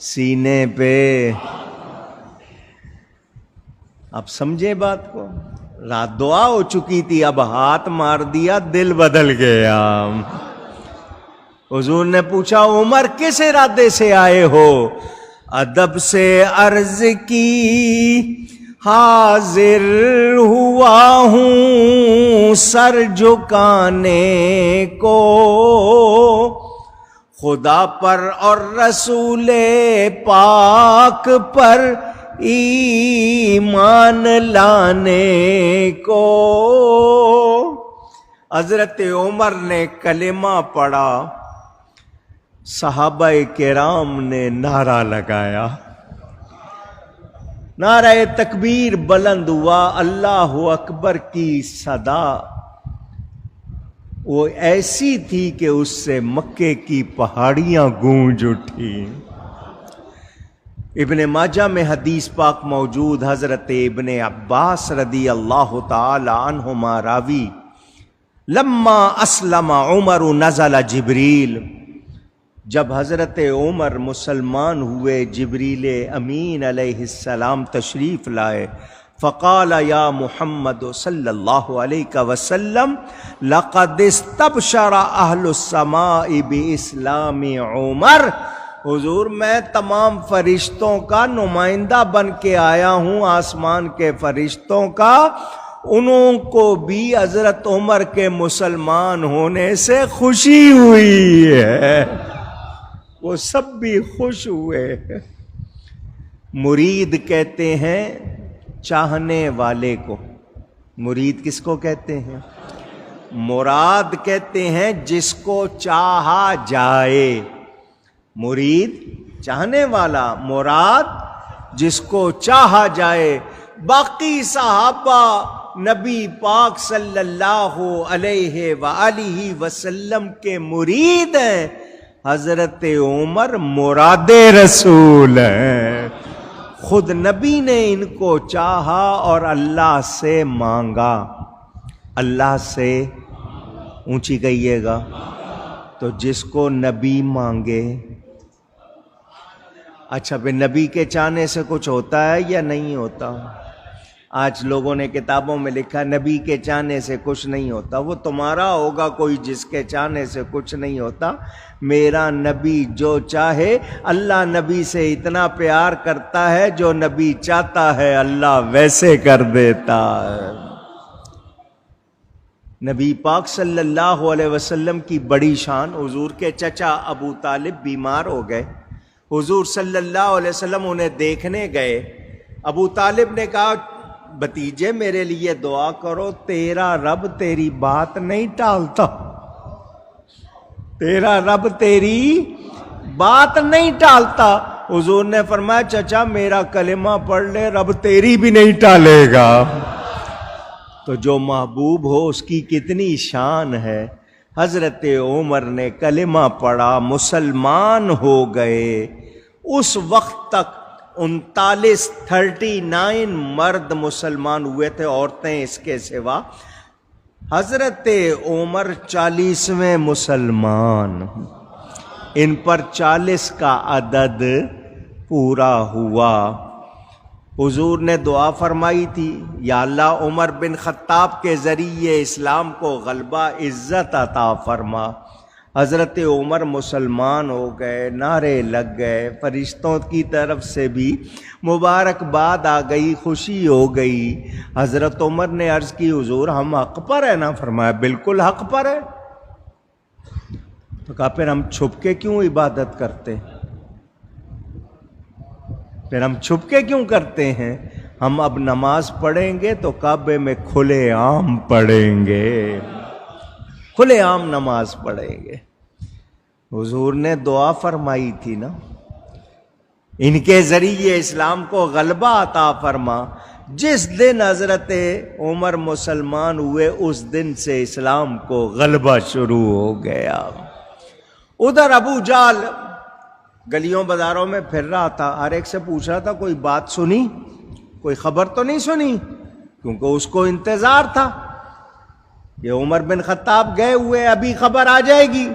A: سینے پہ. اب سمجھے بات کو؟ رات دعا ہو چکی تھی، اب ہاتھ مار دیا، دل بدل گیا. حضور نے پوچھا عمر کس ارادے سے آئے ہو؟ ادب سے عرض کی حاضر ہوا ہوں سر جھکانے کو خدا پر اور رسول پاک پر ایمان لانے کو۔ حضرت عمر نے کلمہ پڑھا، صحابہ کرام نے نعرہ لگایا، نعرہ تکبیر بلند ہوا، اللہ اکبر کی صدا وہ ایسی تھی کہ اس سے مکے کی پہاڑیاں گونج اٹھی۔ ابن ماجہ میں حدیث پاک موجود، حضرت ابن عباس رضی اللہ تعالی عنہما راوی، لما اسلم عمر نزل جبریل، جب حضرت عمر مسلمان ہوئے جبریل امین علیہ السلام تشریف لائے، فقال یا محمد صلی اللہ علیہ وسلم لقد استبشر اہل السماء باسلام عمر، حضور میں تمام فرشتوں کا نمائندہ بن کے آیا ہوں، آسمان کے فرشتوں کا، انہوں کو بھی حضرت عمر کے مسلمان ہونے سے خوشی ہوئی ہے، وہ سب بھی خوش ہوئے۔ مرید کہتے ہیں چاہنے والے کو، مرید کس کو کہتے ہیں؟ مراد کہتے ہیں جس کو چاہا جائے، مرید چاہنے والا، مراد جس کو چاہا جائے۔ باقی صحابہ نبی پاک صلی اللہ علیہ وآلہ وسلم کے مرید ہیں، حضرت عمر مراد رسول ہیں، خود نبی نے ان کو چاہا اور اللہ سے مانگا، اللہ سے اونچی کہیے گا، تو جس کو نبی مانگے، اچھا پھر نبی کے چاہنے سے کچھ ہوتا ہے یا نہیں ہوتا؟ آج لوگوں نے کتابوں میں لکھا نبی کے چاہنے سے کچھ نہیں ہوتا، وہ تمہارا ہوگا کوئی جس کے چاہنے سے کچھ نہیں ہوتا، میرا نبی جو چاہے، اللہ نبی سے اتنا پیار کرتا ہے، جو نبی چاہتا ہے اللہ ویسے کر دیتا ہے۔ نبی پاک صلی اللہ علیہ وسلم کی بڑی شان، حضور کے چچا ابو طالب بیمار ہو گئے، حضور صلی اللہ علیہ وسلم انہیں دیکھنے گئے، ابو طالب نے کہا بھتیجے میرے لیے دعا کرو، تیرا رب تیری بات نہیں ٹالتا، تیرا رب تیری بات نہیں ٹالتا۔ حضور نے فرمایا چچا میرا کلمہ پڑھ لے، رب تیری بھی نہیں ٹالے گا۔ تو جو محبوب ہو اس کی کتنی شان ہے۔ حضرت عمر نے کلمہ پڑھا، مسلمان ہو گئے، اس وقت تک 39 مرد مسلمان ہوئے تھے، عورتیں اس کے سوا، حضرت عمر 40ویں مسلمان، ان پر 40 کا عدد پورا ہوا۔ حضور نے دعا فرمائی تھی یا اللہ عمر بن خطاب کے ذریعے اسلام کو غلبہ عزت عطا فرما۔ حضرت عمر مسلمان ہو گئے، نعرے لگ گئے، فرشتوں کی طرف سے بھی مبارکباد آ گئی، خوشی ہو گئی۔ حضرت عمر نے عرض کی حضور ہم حق پر ہیں نا؟ فرمایا بالکل حق پر ہے۔ تو کہا پھر ہم چھپ کے کیوں عبادت کرتے ہیں؟ پھر ہم چھپ کے کیوں کرتے ہیں؟ ہم اب نماز پڑھیں گے تو کعبے میں کھلے عام پڑھیں گے، کھلے عام نماز پڑھیں گے۔ حضور نے دعا فرمائی تھی نا، ان کے ذریعے اسلام کو غلبہ عطا فرما۔ جس دن حضرت عمر مسلمان ہوئے اس دن سے اسلام کو غلبہ شروع ہو گیا۔ ادھر ابو جہل گلیوں بازاروں میں پھر رہا تھا، ہر ایک سے پوچھ رہا تھا کوئی بات سنی، کوئی خبر تو نہیں سنی، کیونکہ اس کو انتظار تھا کہ عمر بن خطاب گئے ہوئے، ابھی خبر آ جائے گی۔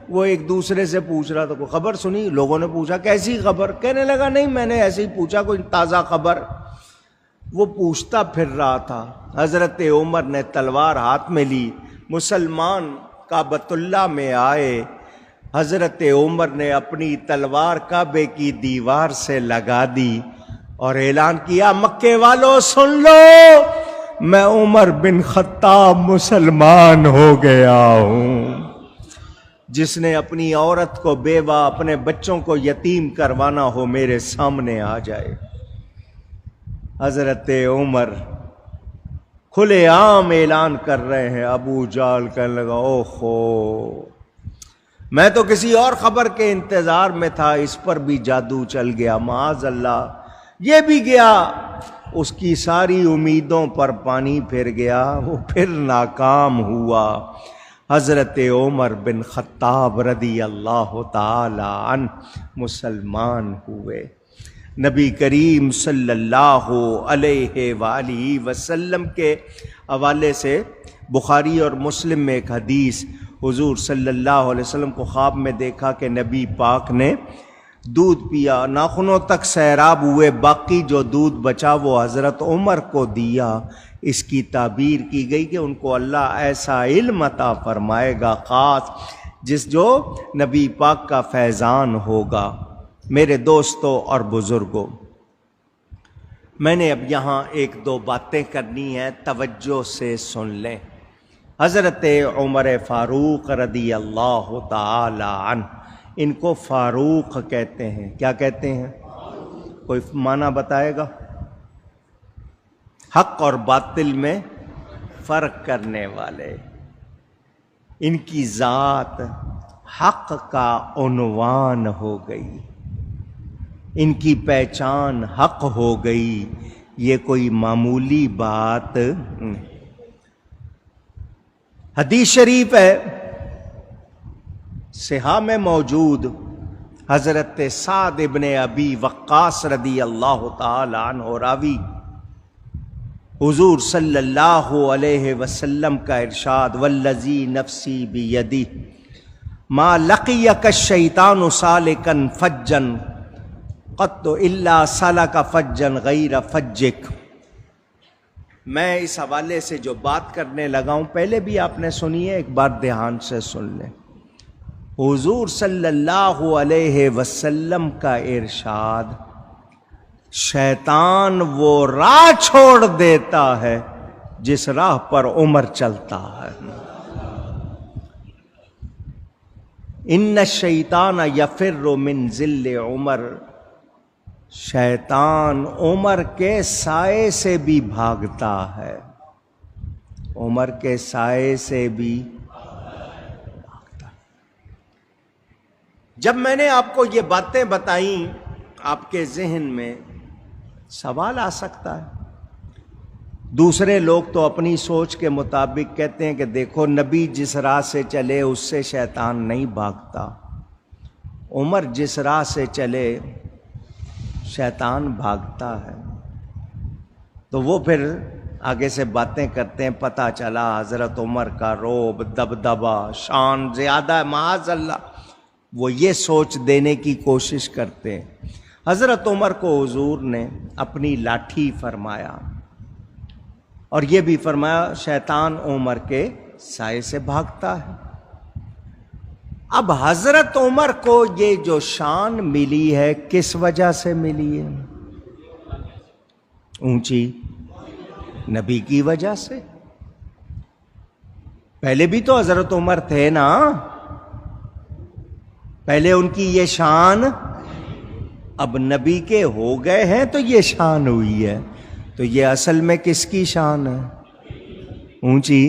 A: وہ ایک دوسرے سے پوچھ رہا تھا کوئی خبر سنی؟ لوگوں نے پوچھا کیسی خبر؟ کہنے لگا نہیں میں نے ایسے ہی پوچھا کوئی تازہ خبر۔ وہ پوچھتا پھر رہا تھا، حضرت عمر نے تلوار ہاتھ میں لی، مسلمان کعبۃ اللہ میں آئے، حضرت عمر نے اپنی تلوار کعبے کی دیوار سے لگا دی، اور اعلان کیا مکے والوں سن لو، میں عمر بن خطاب مسلمان ہو گیا ہوں۔ جس نے اپنی عورت کو بیوہ، اپنے بچوں کو یتیم کروانا ہو میرے سامنے آ جائے۔ حضرت عمر کھلے عام اعلان کر رہے ہیں۔ ابو جہل کہنے لگا اوہو، میں تو کسی اور خبر کے انتظار میں تھا، اس پر بھی جادو چل گیا، معاذ اللہ، یہ بھی گیا۔ اس کی ساری امیدوں پر پانی پھر گیا، وہ پھر ناکام ہوا۔ حضرت عمر بن خطاب رضی اللہ تعالی عنہ مسلمان ہوئے۔ نبی کریم صلی اللہ علیہ وآلہ وسلم کے حوالے سے بخاری اور مسلم میں ایک حدیث، حضور صلی اللہ علیہ وسلم کو خواب میں دیکھا کہ نبی پاک نے دودھ پیا، ناخنوں تک سیراب ہوئے، باقی جو دودھ بچا وہ حضرت عمر کو دیا۔ اس کی تعبیر کی گئی کہ ان کو اللہ ایسا علم عطا فرمائے گا خاص، جو نبی پاک کا فیضان ہوگا۔ میرے دوستوں اور بزرگوں، میں نے اب یہاں ایک دو باتیں کرنی ہیں، توجہ سے سن لیں۔ حضرت عمر فاروق رضی اللہ تعالی عنہ، ان کو فاروق کہتے ہیں۔ کیا کہتے ہیں؟ کوئی معنی بتائے گا؟ حق اور باطل میں فرق کرنے والے۔ ان کی ذات حق کا عنوان ہو گئی، ان کی پہچان حق ہو گئی، یہ کوئی معمولی بات نہیں۔ حدیث شریف ہے، صحاح میں موجود، حضرت سعد ابن ابی وقاص رضی اللہ تعالی عنہ راوی، حضور صلی اللہ علیہ وسلم کا ارشاد، والذی نفسی بیدی ما لقیک الشیطان سالکا فجا قط الا سلک فجا غیر فجک۔ میں اس حوالے سے جو بات کرنے لگا ہوں پہلے بھی آپ نے سنی ہے، ایک بار دھیان سے سن لیں۔ حضور صلی اللہ علیہ وسلم کا ارشاد، شیطان وہ راہ چھوڑ دیتا ہے جس راہ پر عمر چلتا ہے۔ ان الشیطان یفر من ظل عمر، شیطان عمر کے سائے سے بھی بھاگتا ہے، عمر کے سائے سے بھی بھاگتا ہے۔ جب میں نے آپ کو یہ باتیں بتائیں، آپ کے ذہن میں سوال آ سکتا ہے۔ دوسرے لوگ تو اپنی سوچ کے مطابق کہتے ہیں کہ دیکھو نبی جس راہ سے چلے اس سے شیطان نہیں بھاگتا، عمر جس راہ سے چلے شیطان بھاگتا ہے۔ تو وہ پھر آگے سے باتیں کرتے ہیں، پتہ چلا حضرت عمر کا رعب، دبدبہ، شان زیادہ ہے، معاذ اللہ، وہ یہ سوچ دینے کی کوشش کرتے ہیں۔ حضرت عمر کو حضور نے اپنی لاٹھی فرمایا، اور یہ بھی فرمایا شیطان عمر کے سائے سے بھاگتا ہے۔ اب حضرت عمر کو یہ جو شان ملی ہے کس وجہ سے ملی ہے؟ اونچی نبی کی وجہ سے۔ پہلے بھی تو حضرت عمر تھے نا، پہلے ان کی یہ شان، اب نبی کے ہو گئے ہیں تو یہ شان ہوئی ہے۔ تو یہ اصل میں کس کی شان ہے؟ اونچی،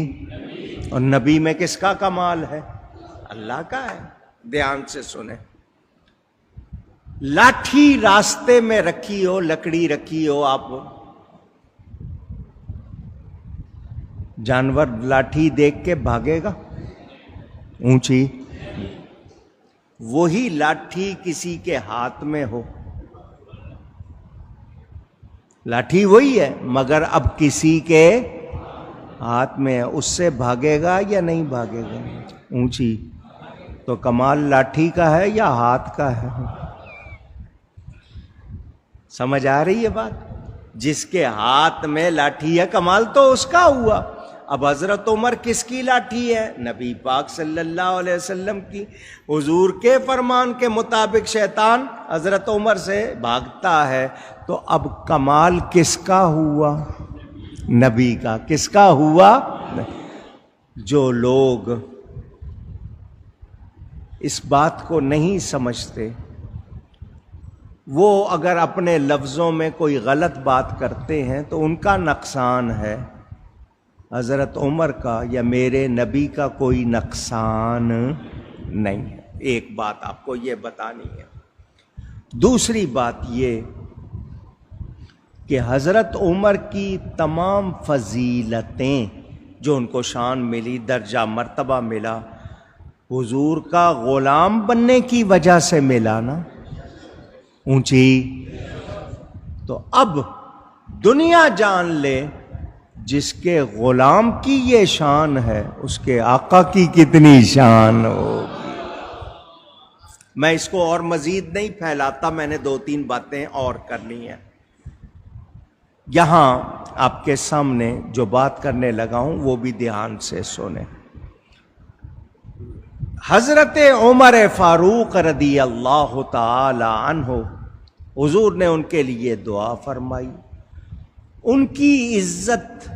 A: اور نبی میں کس کا کمال ہے؟ اللہ کا ہے۔ دھیان سے سنیں، لاٹھی راستے میں رکھی ہو، لکڑی رکھی ہو، آپ جانور لاٹھی دیکھ کے بھاگے گا؟ اونچی، وہی لاٹھی کسی کے ہاتھ میں ہو، لاٹھی وہی ہے مگر اب کسی کے ہاتھ میں ہے، اس سے بھاگے گا یا نہیں بھاگے گا؟ اونچی، تو کمال لاٹھی کا ہے یا ہاتھ کا ہے؟ سمجھ آ رہی ہے بات؟ جس کے ہاتھ میں لاٹھی ہے کمال تو اس کا ہوا۔ اب حضرت عمر کس کی لاٹھی ہے؟ نبی پاک صلی اللہ علیہ وسلم کی۔ حضور کے فرمان کے مطابق شیطان حضرت عمر سے بھاگتا ہے، تو اب کمال کس کا ہوا؟ نبی کا۔ کس کا ہوا؟ جو لوگ اس بات کو نہیں سمجھتے، وہ اگر اپنے لفظوں میں کوئی غلط بات کرتے ہیں تو ان کا نقصان ہے، حضرت عمر کا یا میرے نبی کا کوئی نقصان نہیں ہے۔ ایک بات آپ کو یہ بتانی ہے۔ دوسری بات یہ کہ حضرت عمر کی تمام فضیلتیں جو ان کو شان ملی، درجہ مرتبہ ملا، حضور کا غلام بننے کی وجہ سے ملا نا، اونچی۔ تو اب دنیا جان لے، جس کے غلام کی یہ شان ہے، اس کے آقا کی کتنی شان ہوگی۔ میں اس کو اور مزید نہیں پھیلاتا، میں نے 2-3 باتیں اور کرنی ہیں۔ یہاں آپ کے سامنے جو بات کرنے لگا ہوں وہ بھی دھیان سے سنیں۔ حضرت عمر فاروق رضی اللہ تعالی عنہ، حضور نے ان کے لیے دعا فرمائی، ان کی عزت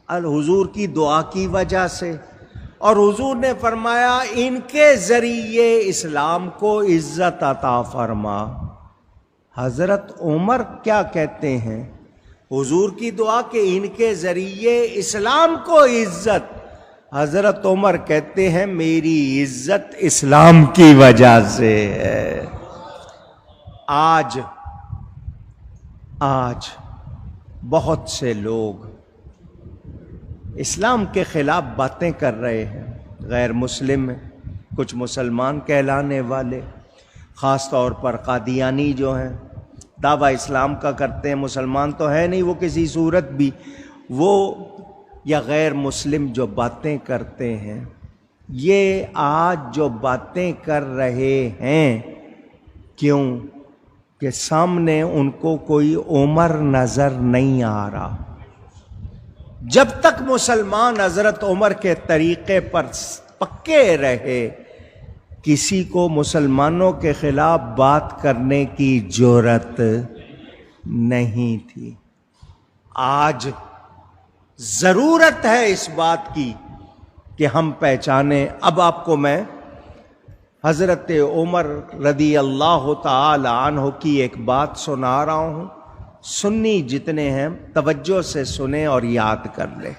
A: حضور کی دعا کی وجہ سے، اور حضور نے فرمایا ان کے ذریعے اسلام کو عزت عطا فرما۔ حضرت عمر کیا کہتے ہیں؟ حضور کی دعا کہ ان کے ذریعے اسلام کو عزت۔ حضرت عمر کہتے ہیں میری عزت اسلام کی وجہ سے ہے۔ آج بہت سے لوگ اسلام کے خلاف باتیں کر رہے ہیں، غیر مسلم ہیں، کچھ مسلمان کہلانے والے، خاص طور پر قادیانی جو ہیں، دعویٰ اسلام کا کرتے ہیں، مسلمان تو ہے نہیں وہ کسی صورت بھی، وہ یا غیر مسلم جو باتیں کرتے ہیں، یہ آج جو باتیں کر رہے ہیں، کیوں کہ سامنے ان کو کوئی عمر نظر نہیں آ رہا۔ جب تک مسلمان حضرت عمر کے طریقے پر پکے رہے، کسی کو مسلمانوں کے خلاف بات کرنے کی جرأت نہیں تھی۔ آج ضرورت ہے اس بات کی کہ ہم پہچانیں۔ اب آپ کو میں حضرت عمر رضی اللہ تعالی عنہ کی ایک بات سنا رہا ہوں، سنی جتنے ہیں توجہ سے سنیں اور یاد کر لیں۔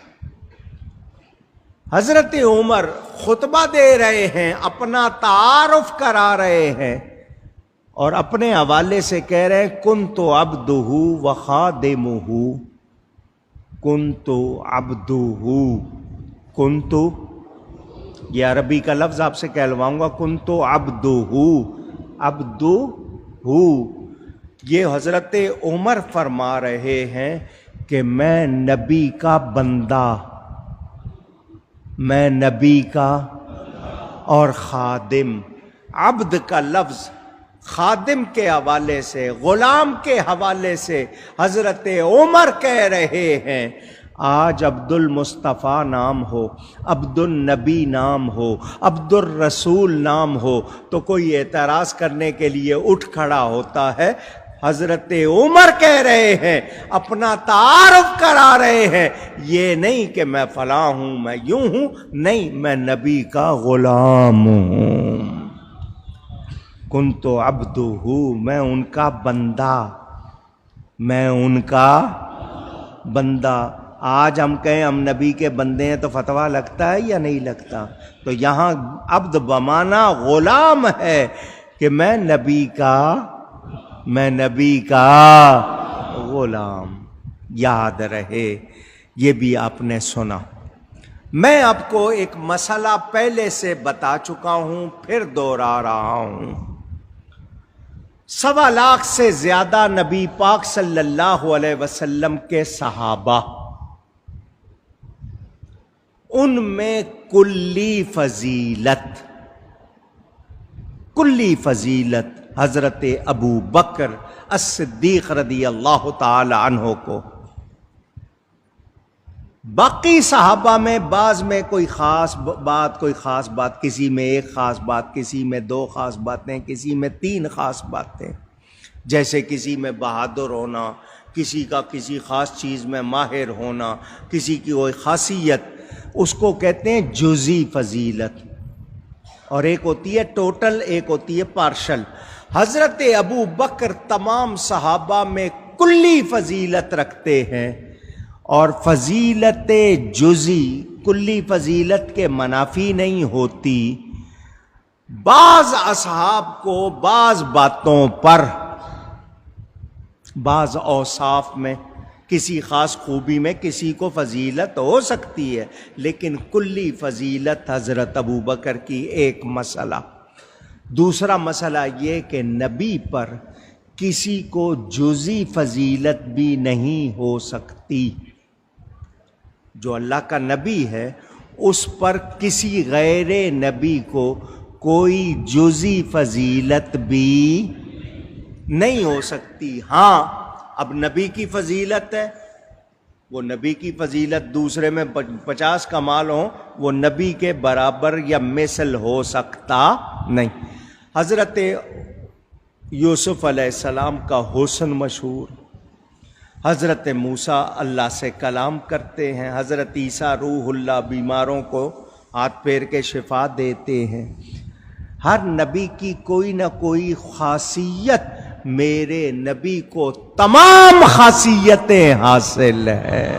A: حضرت عمر خطبہ دے رہے ہیں، اپنا تعارف کرا رہے ہیں، اور اپنے حوالے سے کہہ رہے ہیں کنت عبدہ وخادمہ، کنت عبدہ، کنت، یہ عربی کا لفظ آپ سے کہلواؤں گا، کنت عبدہ، عبدہ، یہ حضرت عمر فرما رہے ہیں کہ میں نبی کا بندہ، میں نبی کا اور خادم۔ عبد کا لفظ خادم کے حوالے سے، غلام کے حوالے سے حضرت عمر کہہ رہے ہیں۔ آج عبد المصطفیٰ نام ہو، عبد النبی نام ہو، عبد الرسول نام ہو تو کوئی اعتراض کرنے کے لیے اٹھ کھڑا ہوتا ہے۔ حضرت عمر کہہ رہے ہیں، اپنا تعارف کرا رہے ہیں، یہ نہیں کہ میں فلاں ہوں، میں یوں ہوں، نہیں، میں نبی کا غلام ہوں، کنت عبدہ، میں ان کا بندہ، میں ان کا بندہ۔ آج ہم کہیں ہم نبی کے بندے ہیں تو فتویٰ لگتا ہے یا نہیں لگتا؟ تو یہاں عبد بمانا غلام ہے کہ میں نبی کا غلام۔ یاد رہے، یہ بھی آپ نے سنا۔ میں آپ کو ایک مسئلہ پہلے سے بتا چکا ہوں، پھر دوہرا رہا ہوں۔ 1.25 لاکھ سے زیادہ نبی پاک صلی اللہ علیہ وسلم کے صحابہ، ان میں کلی فضیلت حضرت ابو بکر الصدیق رضی اللہ تعالی عنہ کو باقی صحابہ میں بعض میں کوئی خاص بات، کسی میں ایک خاص بات، کسی میں دو خاص باتیں، کسی میں تین خاص باتیں، جیسے کسی میں بہادر ہونا، کسی کا کسی خاص چیز میں ماہر ہونا، کسی کی کوئی خاصیت، اس کو کہتے ہیں جزئی فضیلت، اور ایک ہوتی ہے ٹوٹل، ایک ہوتی ہے پارشل۔ حضرت ابو بکر تمام صحابہ میں کلی فضیلت رکھتے ہیں، اور فضیلت جزئی کلی فضیلت کے منافی نہیں ہوتی۔ بعض اصحاب کو بعض باتوں پر، بعض اوصاف میں، کسی خاص خوبی میں کسی کو فضیلت ہو سکتی ہے، لیکن کلی فضیلت حضرت ابو بکر کی ایک مسئلہ۔ دوسرا مسئلہ یہ کہ نبی پر کسی کو جزئی فضیلت بھی نہیں ہو سکتی۔ جو اللہ کا نبی ہے اس پر کسی غیر نبی کو کوئی جزئی فضیلت بھی نہیں ہو سکتی۔ ہاں اب نبی کی فضیلت ہے، وہ نبی کی فضیلت دوسرے میں 50 کمال ہوں، وہ نبی کے برابر یا مثل ہو سکتا نہیں۔ حضرت یوسف علیہ السلام کا حسن مشہور، حضرت موسیٰ اللہ سے کلام کرتے ہیں، حضرت عیسیٰ روح اللہ بیماروں کو ہاتھ پیر کے شفا دیتے ہیں۔ ہر نبی کی کوئی نہ کوئی خاصیت، میرے نبی کو تمام خاصیتیں حاصل ہیں۔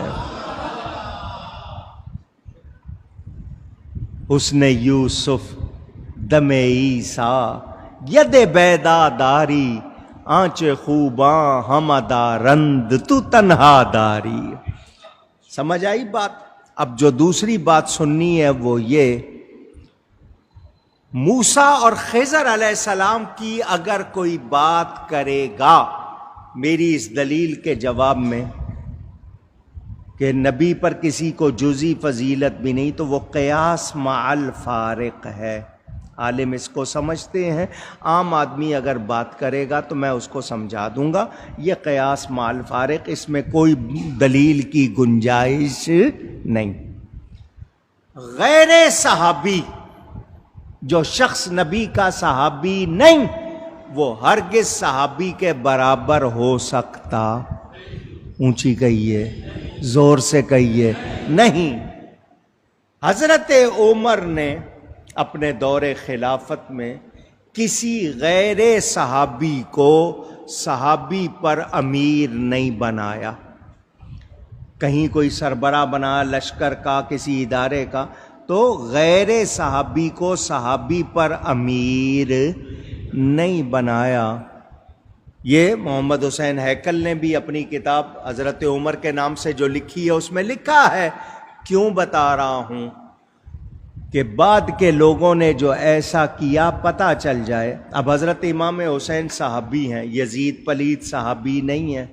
A: حسن یوسف دم عیسیٰ ید بیدا داری، آنچ خوباں ہمدا رند تو تنہا داری۔ سمجھ آئی بات؟ اب جو دوسری بات سننی ہے وہ یہ، موسیٰ اور خضر علیہ السلام کی اگر کوئی بات کرے گا میری اس دلیل کے جواب میں کہ نبی پر کسی کو جزئی فضیلت بھی نہیں، تو وہ قیاس مع الفارق ہے۔ عالم اس کو سمجھتے ہیں، عام آدمی اگر بات کرے گا تو میں اس کو سمجھا دوں گا یہ قیاس مع الفارق، اس میں کوئی دلیل کی گنجائش نہیں۔ غیر صحابی، جو شخص نبی کا صحابی نہیں، وہ ہرگز صحابی کے برابر ہو سکتا، اونچی کہیے، زور سے کہیے، نہیں۔ حضرت عمر نے اپنے دور خلافت میں کسی غیر صحابی کو صحابی پر امیر نہیں بنایا۔ کہیں کوئی سربراہ بنا لشکر کا، کسی ادارے کا، تو غیر صحابی کو صحابی پر امیر نہیں بنایا۔ یہ محمد حسین ہیکل نے بھی اپنی کتاب حضرت عمر کے نام سے جو لکھی ہے اس میں لکھا ہے۔ کیوں بتا رہا ہوں کہ بعد کے لوگوں نے جو ایسا کیا پتہ چل جائے۔ اب حضرت امام حسین صحابی ہیں، یزید پلید صحابی نہیں ہے،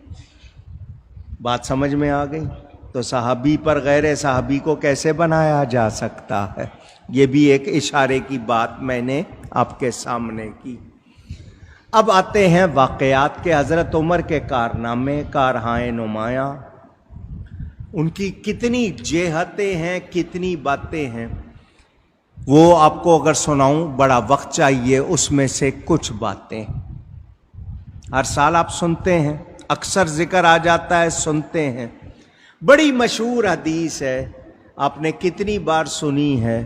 A: بات سمجھ میں آ گئی؟ تو صحابی پر غیر صحابی کو کیسے بنایا جا سکتا ہے؟ یہ بھی ایک اشارے کی بات میں نے آپ کے سامنے کی۔ اب آتے ہیں واقعات کے۔ حضرت عمر کے کارنامے، کارہائے نمایاں، ان کی کتنی جہتیں ہیں، کتنی باتیں ہیں، وہ آپ کو اگر سناؤں بڑا وقت چاہیے۔ اس میں سے کچھ باتیں ہر سال آپ سنتے ہیں، اکثر ذکر آ جاتا ہے، سنتے ہیں۔ بڑی مشہور حدیث ہے، آپ نے کتنی بار سنی ہے۔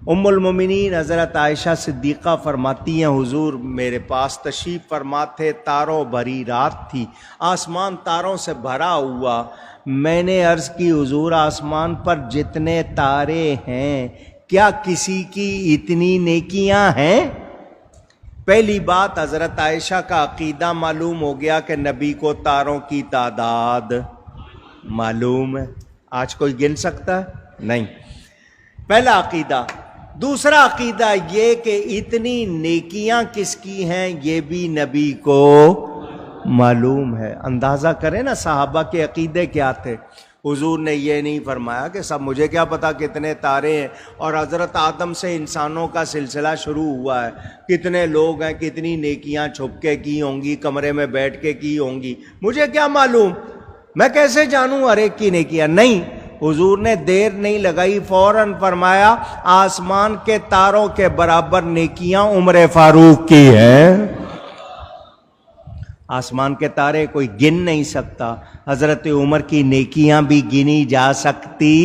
A: ام المومنین حضرت عائشہ صدیقہ فرماتی ہیں، حضور میرے پاس تشریف فرما تھے، تاروں بھری رات تھی، آسمان تاروں سے بھرا ہوا۔ میں نے عرض کی حضور آسمان پر جتنے تارے ہیں کیا کسی کی اتنی نیکیاں ہیں؟ پہلی بات حضرت عائشہ کا عقیدہ معلوم ہو گیا کہ نبی کو تاروں کی تعداد معلوم ہے۔ آج کوئی گن سکتا ہے؟ نہیں۔ پہلا عقیدہ۔ دوسرا عقیدہ یہ کہ اتنی نیکیاں کس کی ہیں یہ بھی نبی کو معلوم ہے۔ اندازہ کریں نا صحابہ کے عقیدے کیا تھے۔ حضور نے یہ نہیں فرمایا کہ سب مجھے کیا پتا کتنے تارے ہیں، اور حضرت آدم سے انسانوں کا سلسلہ شروع ہوا ہے، کتنے لوگ ہیں، کتنی نیکیاں چھپ کے کی ہوں گی، کمرے میں بیٹھ کے کی ہوں گی، مجھے کیا معلوم، میں کیسے جانوں ہر ایک کی نیکیاں؟ نہیں، حضور نے دیر نہیں لگائی، فوراً فرمایا آسمان کے تاروں کے برابر نیکیاں عمر فاروق کی ہیں۔ آسمان کے تارے کوئی گن نہیں سکتا، حضرت عمر کی نیکیاں بھی گنی جا سکتی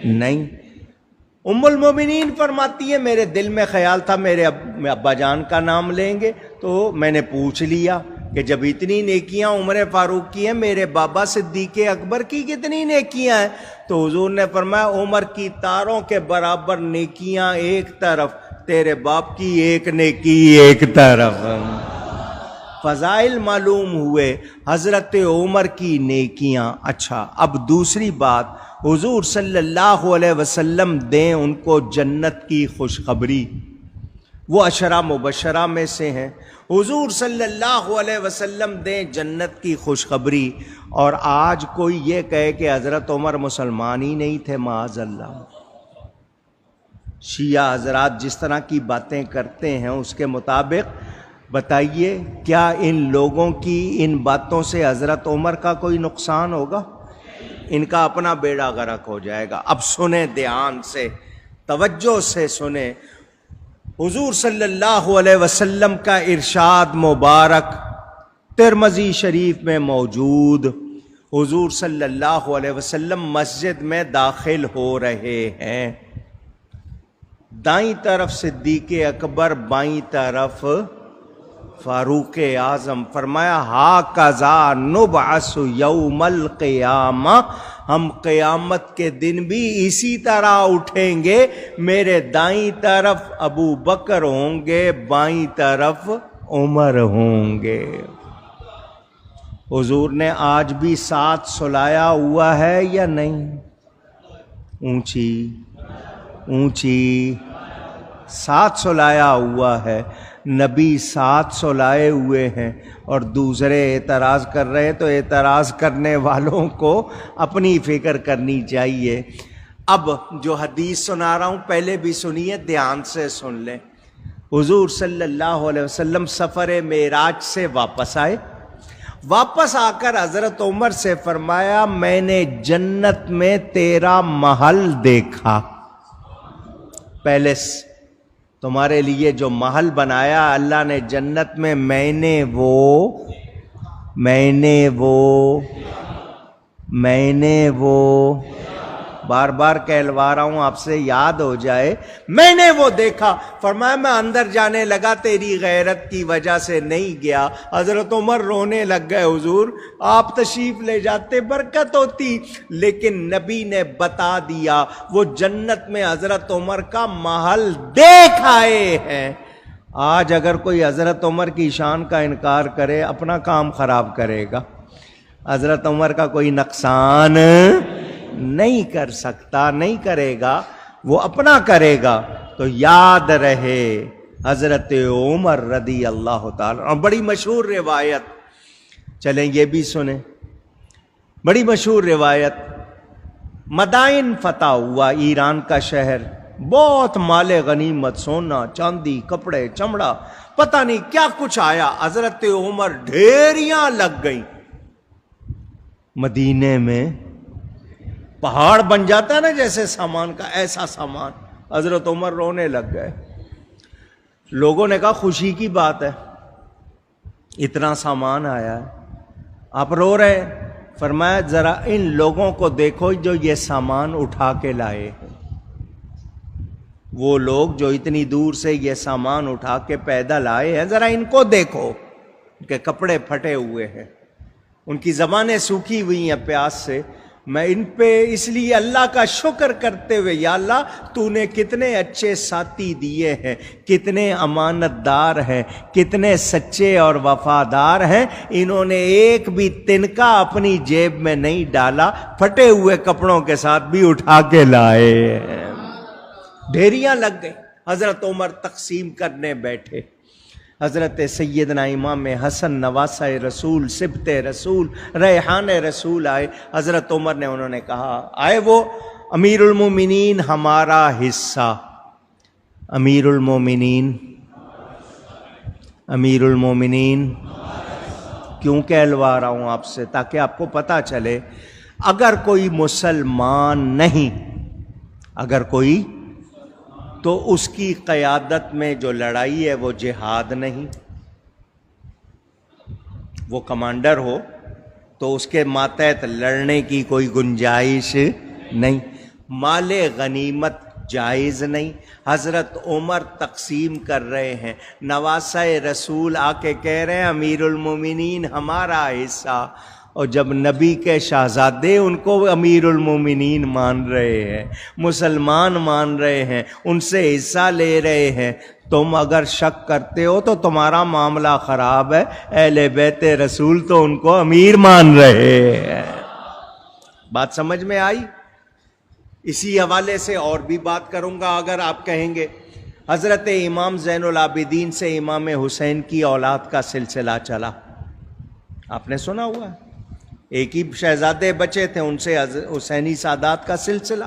A: نہیں۔ ام المومنین فرماتی ہے میرے دل میں خیال تھا میرے ابا جان کا نام لیں گے، تو میں نے پوچھ لیا کہ جب اتنی نیکیاں عمر فاروق کی ہیں، میرے بابا صدیق اکبر کی کتنی نیکیاں ہیں؟ تو حضور نے فرمایا عمر کی تاروں کے برابر نیکیاں ایک طرف، تیرے باپ کی ایک نیکی ایک طرف۔ فضائل معلوم ہوئے حضرت عمر کی نیکیاں۔ اچھا، اب دوسری بات، حضور صلی اللہ علیہ وسلم دیں ان کو جنت کی خوشخبری، وہ عشرہ مبشرہ میں سے ہیں۔ حضور صلی اللہ علیہ وسلم دیں جنت کی خوشخبری، اور آج کوئی یہ کہے کہ حضرت عمر مسلمان ہی نہیں تھے، معاذ اللہ۔ شیعہ حضرات جس طرح کی باتیں کرتے ہیں اس کے مطابق بتائیے کیا ان لوگوں کی ان باتوں سے حضرت عمر کا کوئی نقصان ہوگا؟ ان کا اپنا بیڑا غرق ہو جائے گا۔ اب سنیں، دھیان سے توجہ سے سنیں، حضور صلی اللہ علیہ وسلم کا ارشاد مبارک ترمذی شریف میں موجود۔ حضور صلی اللہ علیہ وسلم مسجد میں داخل ہو رہے ہیں، دائیں طرف صدیق اکبر، بائیں طرف فاروق اعظم۔ فرمایا ہاکذا نبعث یوم القیامہ، ہم قیامت کے دن بھی اسی طرح اٹھیں گے، میرے دائیں طرف ابو بکر ہوں گے، بائیں طرف عمر ہوں گے۔ حضور نے آج بھی ساتھ سلایا ہوا ہے یا نہیں؟ اونچی اونچی ساتھ سلایا ہوا ہے، نبی ساتھ سلائے ہوئے ہیں، اور دوسرے اعتراض کر رہے ہیں تو اعتراض کرنے والوں کو اپنی فکر کرنی چاہیے۔ اب جو حدیث سنا رہا ہوں پہلے بھی سنیے، دھیان سے سن لیں۔ حضور صلی اللہ علیہ وسلم سفر معراج سے واپس آئے، واپس آ کر حضرت عمر سے فرمایا میں نے جنت میں تیرا محل دیکھا، پیلس، تمہارے لیے جو محل بنایا اللہ نے جنت میں، میں نے وہ بار بار کہلوا رہا ہوں آپ سے یاد ہو جائے، میں نے وہ دیکھا۔ فرمایا میں اندر جانے لگا، تیری غیرت کی وجہ سے نہیں گیا۔ حضرت عمر رونے لگ گئے، حضور آپ تشریف لے جاتے برکت ہوتی، لیکن نبی نے بتا دیا وہ جنت میں حضرت عمر کا محل دیکھ آئے ہیں۔ آج اگر کوئی حضرت عمر کی شان کا انکار کرے اپنا کام خراب کرے گا، حضرت عمر کا کوئی نقصان نہیں کر سکتا، نہیں کرے گا، وہ اپنا کرے گا۔ تو یاد رہے حضرت عمر رضی اللہ تعالی، اور بڑی مشہور روایت، چلیں یہ بھی سنیں، بڑی مشہور روایت، مدائن فتح ہوا، ایران کا شہر، بہت مال غنیمت، سونا چاندی کپڑے چمڑا پتہ نہیں کیا کچھ آیا، حضرت عمر ڈھیریاں لگ گئیں۔ مدینے میں پہاڑ بن جاتا ہے نا جیسے سامان کا، ایسا سامان، حضرت عمر رونے لگ گئے۔ لوگوں نے کہا خوشی کی بات ہے، اتنا سامان آیا ہے، آپ رو رہے ہیں۔ فرمایا ذرا ان لوگوں کو دیکھو جو یہ سامان اٹھا کے لائے ہیں، وہ لوگ جو اتنی دور سے یہ سامان اٹھا کے پیدل آئے ہیں، ذرا ان کو دیکھو، ان کے کپڑے پھٹے ہوئے ہیں، ان کی زبانیں سوکھی ہوئی ہیں پیاس سے۔ میں ان پہ اس لیے اللہ کا شکر کرتے ہوئے، یا اللہ تو نے کتنے اچھے ساتھی دیے ہیں، کتنے امانت دار ہیں، کتنے سچے اور وفادار ہیں، انہوں نے ایک بھی تنکا اپنی جیب میں نہیں ڈالا، پھٹے ہوئے کپڑوں کے ساتھ بھی اٹھا کے لائے ہیں۔ ڈھیریاں لگ گئی، حضرت عمر تقسیم کرنے بیٹھے۔ حضرت سیدنا امام حسن نواسہ رسول، سبط رسول، ریحان رسول آئے۔ حضرت عمر نے انہوں نے کہا، آئے وہ امیر المومنین ہمارا حصہ، امیر المومنین کیوں کہلوا رہا ہوں آپ سے، تاکہ آپ کو پتہ چلے اگر کوئی مسلمان نہیں، اگر کوئی، تو اس کی قیادت میں جو لڑائی ہے وہ جہاد نہیں. وہ کمانڈر ہو تو اس کے ماتحت لڑنے کی کوئی گنجائش نہیں. مال غنیمت جائز نہیں. حضرت عمر تقسیم کر رہے ہیں، نواسہ رسول آ کے کہہ رہے ہیں امیر المومنین ہمارا حصہ، اور جب نبی کے شہزادے ان کو امیر المومنین مان رہے ہیں، مسلمان مان رہے ہیں، ان سے حصہ لے رہے ہیں، تم اگر شک کرتے ہو تو تمہارا معاملہ خراب ہے. اہل بیت رسول تو ان کو امیر مان رہے ہیں. بات سمجھ میں آئی؟ اسی حوالے سے اور بھی بات کروں گا. اگر آپ کہیں گے حضرت امام زین العابدین سے امام حسین کی اولاد کا سلسلہ چلا، آپ نے سنا ہوا ہے، ایک ہی شہزادے بچے تھے، ان سے حسینی سادات کا سلسلہ.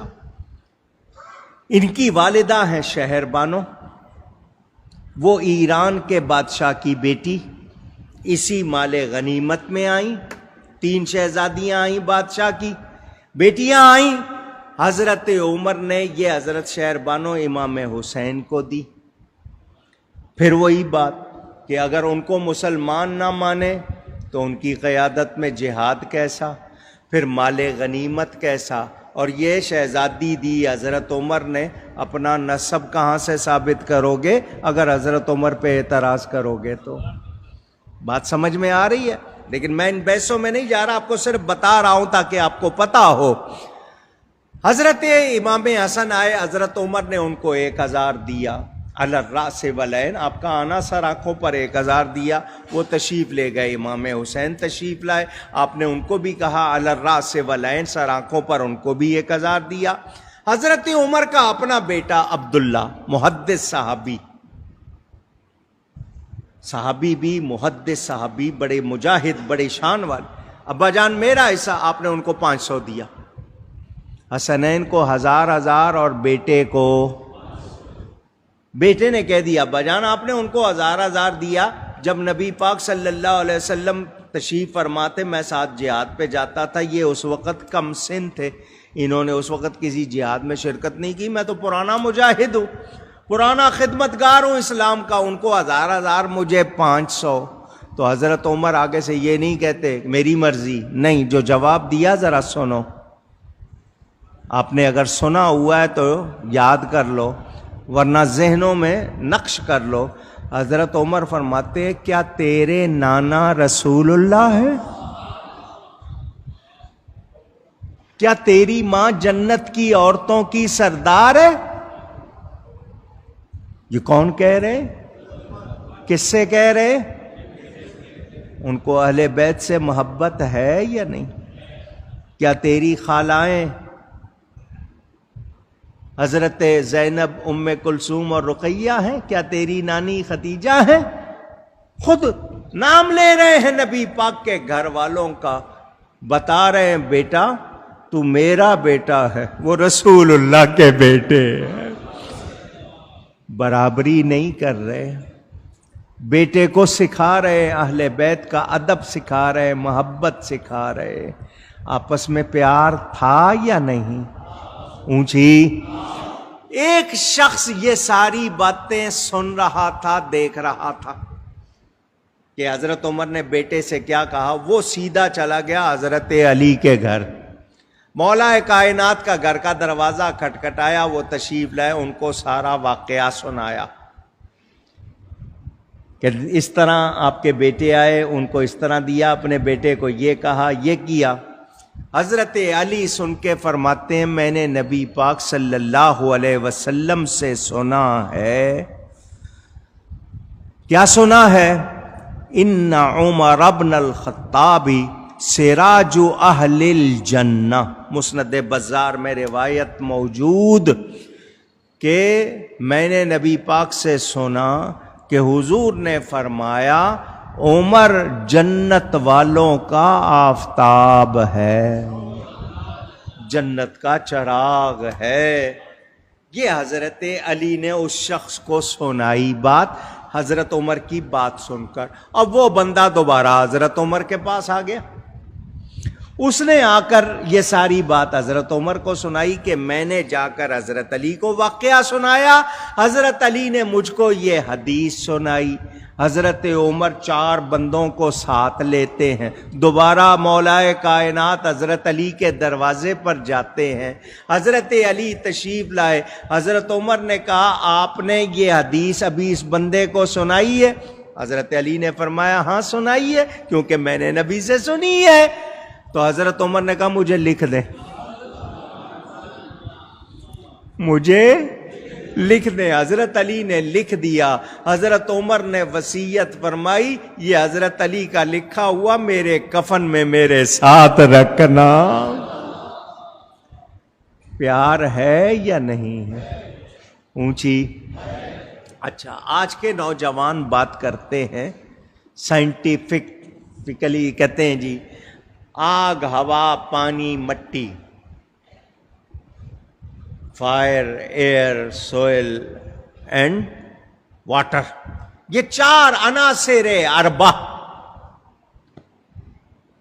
A: ان کی والدہ ہیں شہر بانو، وہ ایران کے بادشاہ کی بیٹی، اسی مال غنیمت میں آئیں. 3 شہزادیاں آئیں، بادشاہ کی بیٹیاں آئیں. حضرت عمر نے یہ حضرت شہر بانو امام حسین کو دی. پھر وہی بات کہ اگر ان کو مسلمان نہ مانے تو ان کی قیادت میں جہاد کیسا، پھر مال غنیمت کیسا. اور یہ شہزادی دی حضرت عمر نے، اپنا نسب کہاں سے ثابت کرو گے اگر حضرت عمر پہ اعتراض کرو گے تو؟ بات سمجھ میں آ رہی ہے؟ لیکن میں ان بحثوں میں نہیں جا رہا، آپ کو صرف بتا رہا ہوں تاکہ آپ کو پتا ہو. حضرت امام حسن آئے، حضرت عمر نے ان کو 1000 دیا، علی الرأس والعین، آپ کا آنا سر آنکھوں پر 1000 دیا. وہ تشریف لے گئے، امام حسین تشریف لائے، آپ نے ان کو بھی کہا علی الرأس والعین، سر آنکھوں پر ان کو بھی 1000 دیا. حضرت عمر کا اپنا بیٹا عبداللہ، محدث صحابی بھی محدث صحابی، بڑے مجاہد، بڑے شان والے، ابا جان میرا حصہ، آپ نے ان کو 500 دیا. حسنین کو 1000 اور بیٹے کو، بیٹے نے کہہ دیا ابا جان آپ نے ان کو 1000 دیا. جب نبی پاک صلی اللہ علیہ وسلم تشریف فرماتے میں ساتھ جہاد پہ جاتا تھا، یہ اس وقت کم سن تھے، انہوں نے اس وقت کسی جہاد میں شرکت نہیں کی. میں تو پرانا مجاہد ہوں، پرانا خدمتگار ہوں اسلام کا، ان کو 1000 مجھے 500. تو حضرت عمر آگے سے یہ نہیں کہتے میری مرضی، نہیں، جو جواب دیا ذرا سنو. آپ نے اگر سنا ہوا ہے تو یاد کر لو، ورنہ ذہنوں میں نقش کر لو. حضرت عمر فرماتے ہیں کیا تیرے نانا رسول اللہ ہے؟ کیا تیری ماں جنت کی عورتوں کی سردار ہے؟ یہ کون کہہ رہے؟ کس سے کہہ رہے؟ ان کو اہل بیت سے محبت ہے یا نہیں؟ کیا تیری خالائیں حضرت زینب، ام کلثوم اور رقیہ ہیں؟ کیا تیری نانی خدیجہ ہیں؟ خود نام لے رہے ہیں نبی پاک کے گھر والوں کا، بتا رہے ہیں بیٹا تو میرا بیٹا ہے، وہ رسول اللہ کے بیٹے ہیں. برابری نہیں کر رہے، بیٹے کو سکھا رہے، اہل بیت کا ادب سکھا رہے، محبت سکھا رہے. آپس میں پیار تھا یا نہیں؟ اونچی. ایک شخص یہ ساری باتیں سن رہا تھا، دیکھ رہا تھا کہ حضرت عمر نے بیٹے سے کیا کہا. وہ سیدھا چلا گیا حضرت علی کے گھر، مولا کائنات کا گھر کا دروازہ کھٹکھٹایا، وہ تشریف لائے، ان کو سارا واقعہ سنایا کہ اس طرح آپ کے بیٹے آئے، ان کو اس طرح دیا، اپنے بیٹے کو یہ کہا، یہ کیا. حضرت علی سن کے فرماتے ہیں میں نے نبی پاک صلی اللہ علیہ وسلم سے سنا ہے. کیا سنا ہے؟ ان عمر ابن الخطاب سراج اہل الجنہ. مسند بزار میں روایت موجود کہ میں نے نبی پاک سے سنا کہ حضور نے فرمایا عمر جنت والوں کا آفتاب ہے، جنت کا چراغ ہے. یہ حضرت علی نے اس شخص کو سنائی بات، حضرت عمر کی بات سن کر. اب وہ بندہ دوبارہ حضرت عمر کے پاس آ گیا، اس نے آ کر یہ ساری بات حضرت عمر کو سنائی کہ میں نے جا کر حضرت علی کو واقعہ سنایا، حضرت علی نے مجھ کو یہ حدیث سنائی۔ حضرت عمر 4 بندوں کو ساتھ لیتے ہیں، دوبارہ مولا کائنات حضرت علی کے دروازے پر جاتے ہیں، حضرت علی تشریف لائے۔ حضرت عمر نے کہا آپ نے یہ حدیث ابھی اس بندے کو سنائی ہے؟ حضرت علی نے فرمایا ہاں سنائی ہے، کیونکہ میں نے نبی سے سنی ہے۔ تو حضرت عمر نے کہا مجھے لکھ دیں، مجھے لکھ دیں۔ حضرت علی نے لکھ دیا۔ حضرت عمر نے وصیت فرمائی یہ حضرت علی کا لکھا ہوا میرے کفن میں میرے ساتھ رکھنا۔ پیار ہے یا نہیں ہے؟ اونچی۔ اچھا، آج کے نوجوان بات کرتے ہیں سائنٹیفکلی، کہتے ہیں جی آگ، ہوا، پانی، مٹی، fire, air, soil and water, یہ 4 عناصر اربع،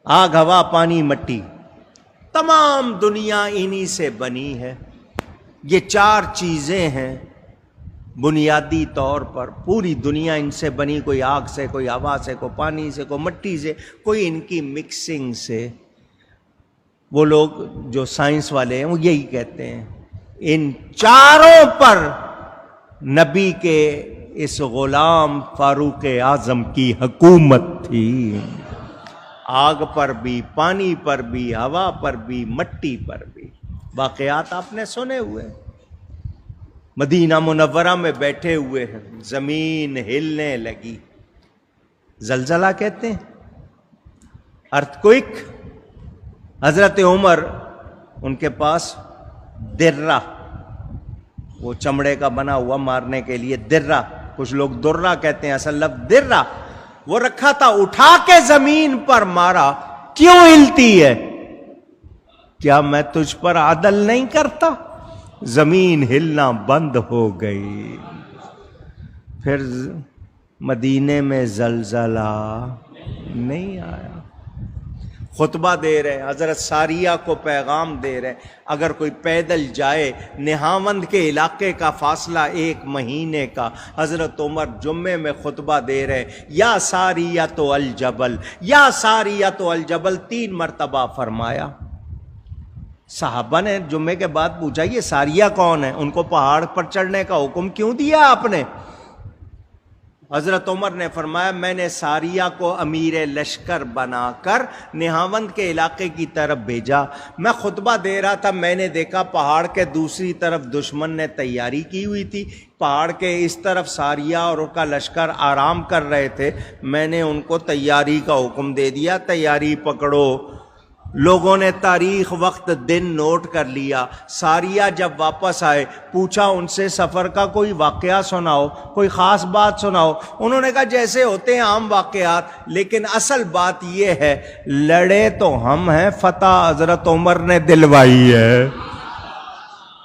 A: آگ، ہوا، پانی، مٹی، تمام دنیا انہی سے بنی ہے۔ یہ 4 چیزیں ہیں بنیادی طور پر، پوری دنیا ان سے بنی، کوئی آگ سے، کوئی ہوا سے، کوئی پانی سے، کوئی مٹی سے، کوئی ان کی مکسنگ سے۔ وہ لوگ جو سائنس والے ہیں وہ یہی کہتے ہیں ان 4 پر نبی کے اس غلام فاروق اعظم کی حکومت تھی، آگ پر بھی، پانی پر بھی، ہوا پر بھی، مٹی پر بھی۔ واقعات آپ نے سنے ہوئے، مدینہ منورہ میں بیٹھے ہوئے ہیں، زمین ہلنے لگی، زلزلہ کہتے ہیں، ارتھکوئک۔ حضرت عمر، ان کے پاس درہ، وہ چمڑے کا بنا ہوا مارنے کے لیے درہ، کچھ لوگ درہ کہتے ہیں، اصل لفظ درہ، وہ رکھا تھا، اٹھا کے زمین پر مارا۔ کیوں ہلتی ہے؟ کیا میں تجھ پر عدل نہیں کرتا؟ زمین ہلنا بند ہو گئی۔ پھر مدینے میں زلزلہ نہیں آیا۔ خطبہ دے رہے، حضرت ساریہ کو پیغام دے رہے، اگر کوئی پیدل جائے، نہاوند کے علاقے کا فاصلہ 1 مہینے کا۔ حضرت عمر جمعے میں خطبہ دے رہے، یا ساریۃ الجبل، یا ساریۃ الجبل 3 مرتبہ فرمایا۔ صحابہ نے جمعے کے بعد پوچھا یہ ساریہ کون ہے؟ ان کو پہاڑ پر چڑھنے کا حکم کیوں دیا آپ نے؟ حضرت عمر نے فرمایا میں نے ساریہ کو امیر لشکر بنا کر نہاوند کے علاقے کی طرف بھیجا۔ میں خطبہ دے رہا تھا، میں نے دیکھا پہاڑ کے دوسری طرف دشمن نے تیاری کی ہوئی تھی، پہاڑ کے اس طرف ساریہ اور ان کا لشکر آرام کر رہے تھے۔ میں نے ان کو تیاری کا حکم دے دیا، تیاری پکڑو۔ لوگوں نے تاریخ، وقت، دن نوٹ کر لیا۔ ساریہ جب واپس آئے، پوچھا ان سے سفر کا کوئی واقعہ سناؤ، کوئی خاص بات سناؤ۔ انہوں نے کہا جیسے ہوتے ہیں عام واقعات، لیکن اصل بات یہ ہے لڑے تو ہم ہیں، فتح حضرت عمر نے دلوائی ہے۔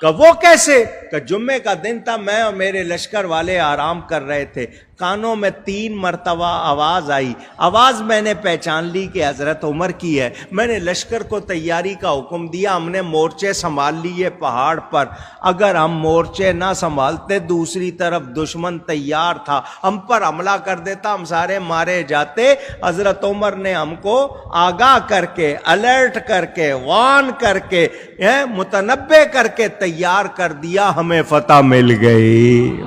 A: کہ وہ کیسے؟ کہ جمعے کا دن تھا، میں اور میرے لشکر والے آرام کر رہے تھے، کانوں میں 3 مرتبہ آواز آئی، آواز میں نے پہچان لی کہ حضرت عمر کی ہے۔ میں نے لشکر کو تیاری کا حکم دیا، ہم نے مورچے سنبھال لیے پہاڑ پر۔ اگر ہم مورچے نہ سنبھالتے، دوسری طرف دشمن تیار تھا، ہم پر حملہ کر دیتا، ہم سارے مارے جاتے۔ حضرت عمر نے ہم کو آگاہ کر کے، الرٹ کر کے، وارن کر کے، متنبہ کر کے تیار کر دیا، ہمیں فتح مل گئی۔